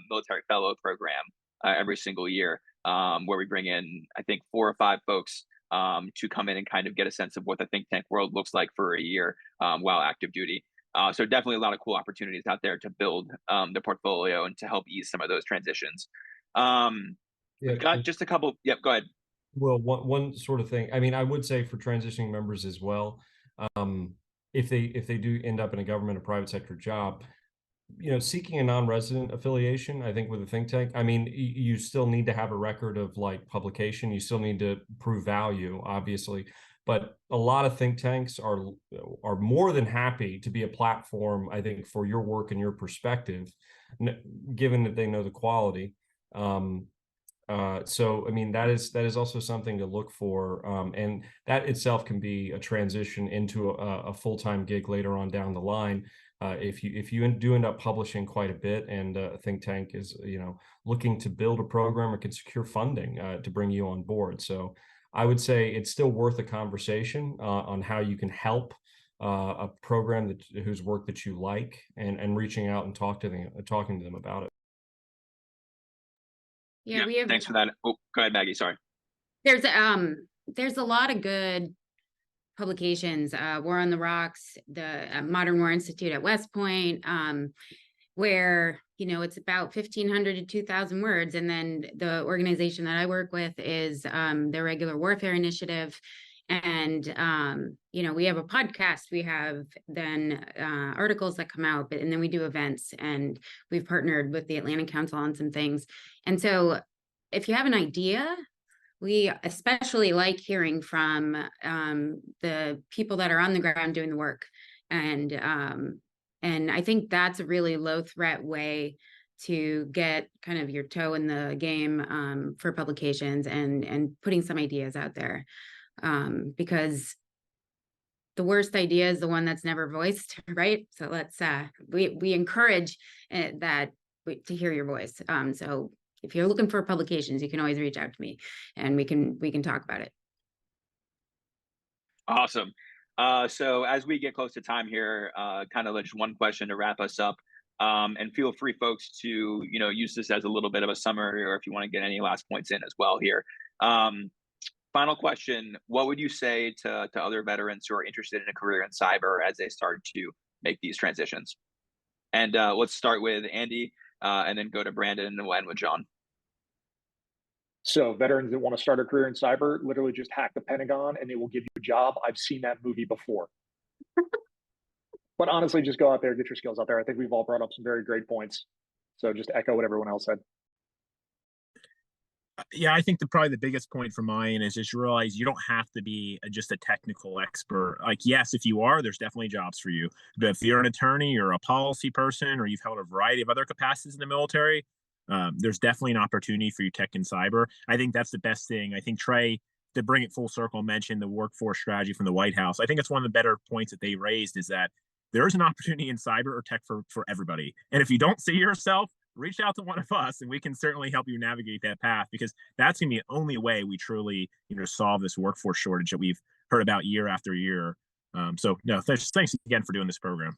military fellow program every single year, where we bring in, I think, 4 or 5 folks to come in and kind of get a sense of what the think tank world looks like for a year while active duty. So definitely a lot of cool opportunities out there to build the portfolio and to help ease some of those transitions. We've got just a couple. Yep, go ahead. Well, one sort of thing. I mean, I would say for transitioning members as well, if they do end up in a government or private sector job, seeking a non-resident affiliation, I think with a think tank, I mean, you still need to have a record of like publication. You still need to prove value, obviously. But a lot of think tanks are more than happy to be a platform, I think, for your work and your perspective, given that they know the quality. So, I mean, that is also something to look for, and that itself can be a transition into a full-time gig later on down the line. If you do end up publishing quite a bit, and a think tank is looking to build a program or can secure funding to bring you on board. So I would say it's still worth a conversation on how you can help a program whose work that you like, and reaching out and talking to them about it. Yeah, we have. Thanks for that. Oh, go ahead, Maggie. Sorry. There's a lot of good publications. War on the Rocks, the Modern War Institute at West Point, where it's about 1,500 to 2,000 words, and then the organization that I work with is the Regular Warfare Initiative. And we have a podcast, we have then articles that come out, and then we do events, and we've partnered with the Atlantic Council on some things. And so if you have an idea, we especially like hearing from the people that are on the ground doing the work. And I think that's a really low threat way to get kind of your toe in the game for publications and putting some ideas out there. Because the worst idea is the one that's never voiced, right? So let's we encourage that to hear your voice. So if you're looking for publications, you can always reach out to me, and we can talk about it. Awesome. So as we get close to time here, kind of just one question to wrap us up. And feel free, folks, to use this as a little bit of a summary, or if you want to get any last points in as well here. Final question: what would you say to other veterans who are interested in a career in cyber as they start to make these transitions? And let's start with Andy, and then go to Brandon, and we'll end with John. So veterans that want to start a career in cyber, literally just hack the Pentagon and they will give you a job. I've seen that movie before. But honestly, just go out there, get your skills out there. I think we've all brought up some very great points. So just echo what everyone else said. Yeah, I think probably the biggest point for mine is just realize you don't have to be just a technical expert. Like, yes, if you are, there's definitely jobs for you. But if you're an attorney or a policy person, or you've held a variety of other capacities in the military, there's definitely an opportunity for you tech and cyber. I think that's the best thing. I think Trey, to bring it full circle, mentioned the workforce strategy from the White House. I think it's one of the better points that they raised, is that there is an opportunity in cyber or tech for everybody. And if you don't see yourself, reach out to one of us and we can certainly help you navigate that path, because that's going to be the only way we truly, solve this workforce shortage that we've heard about year after year. So no, thanks again for doing this program.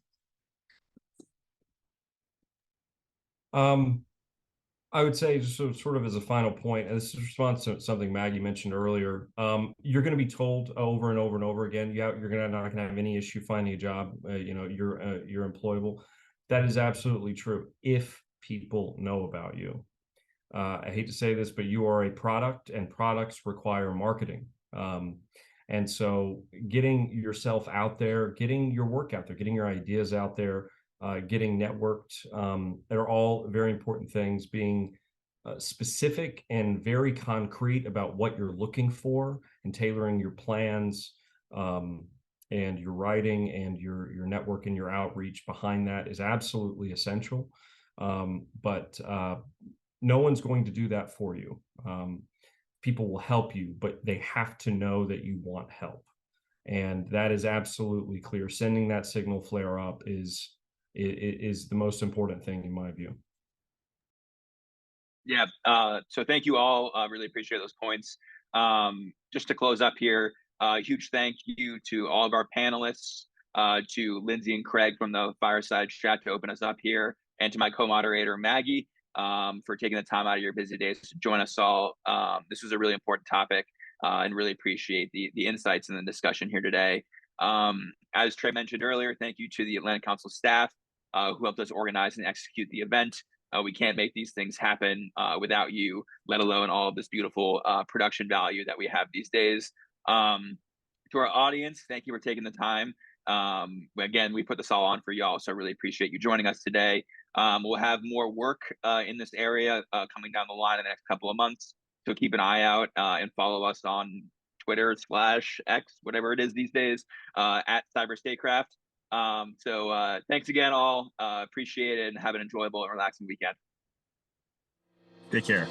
I would say, just sort of as a final point, and this is a response to something Maggie mentioned earlier, you're going to be told over and over and over again, yeah, you're not going to have any issue finding a job, you're employable. That is absolutely true if people know about you. I hate to say this, but you are a product, and products require marketing. And so getting yourself out there, getting your work out there, getting your ideas out there, getting networked, are all very important things. Being specific and very concrete about what you're looking for, and tailoring your plans, and your writing and your network and your outreach behind that is absolutely essential. But no one's going to do that for you. People will help you, but they have to know that you want help. And that is absolutely clear. Sending that signal flare up is the most important thing in my view. Yeah. So thank you all. Really appreciate those points. Just to close up here, huge thank you to all of our panelists, to Lindsay and Craig from the Fireside Chat to open us up here, and to my co-moderator, Maggie, for taking the time out of your busy days to join us all. This was a really important topic, and really appreciate the insights and the discussion here today. As Trey mentioned earlier, thank you to the Atlantic Council staff, who helped us organize and execute the event. We can't make these things happen without you, let alone all of this beautiful production value that we have these days. To our audience, thank you for taking the time. Again, we put this all on for y'all, so I really appreciate you joining us today. We'll have more work in this area coming down the line in the next couple of months, so keep an eye out and follow us on Twitter/X, whatever it is these days, at CyberStatecraft. So thanks again, all. Appreciate it, and have an enjoyable and relaxing weekend. Take care.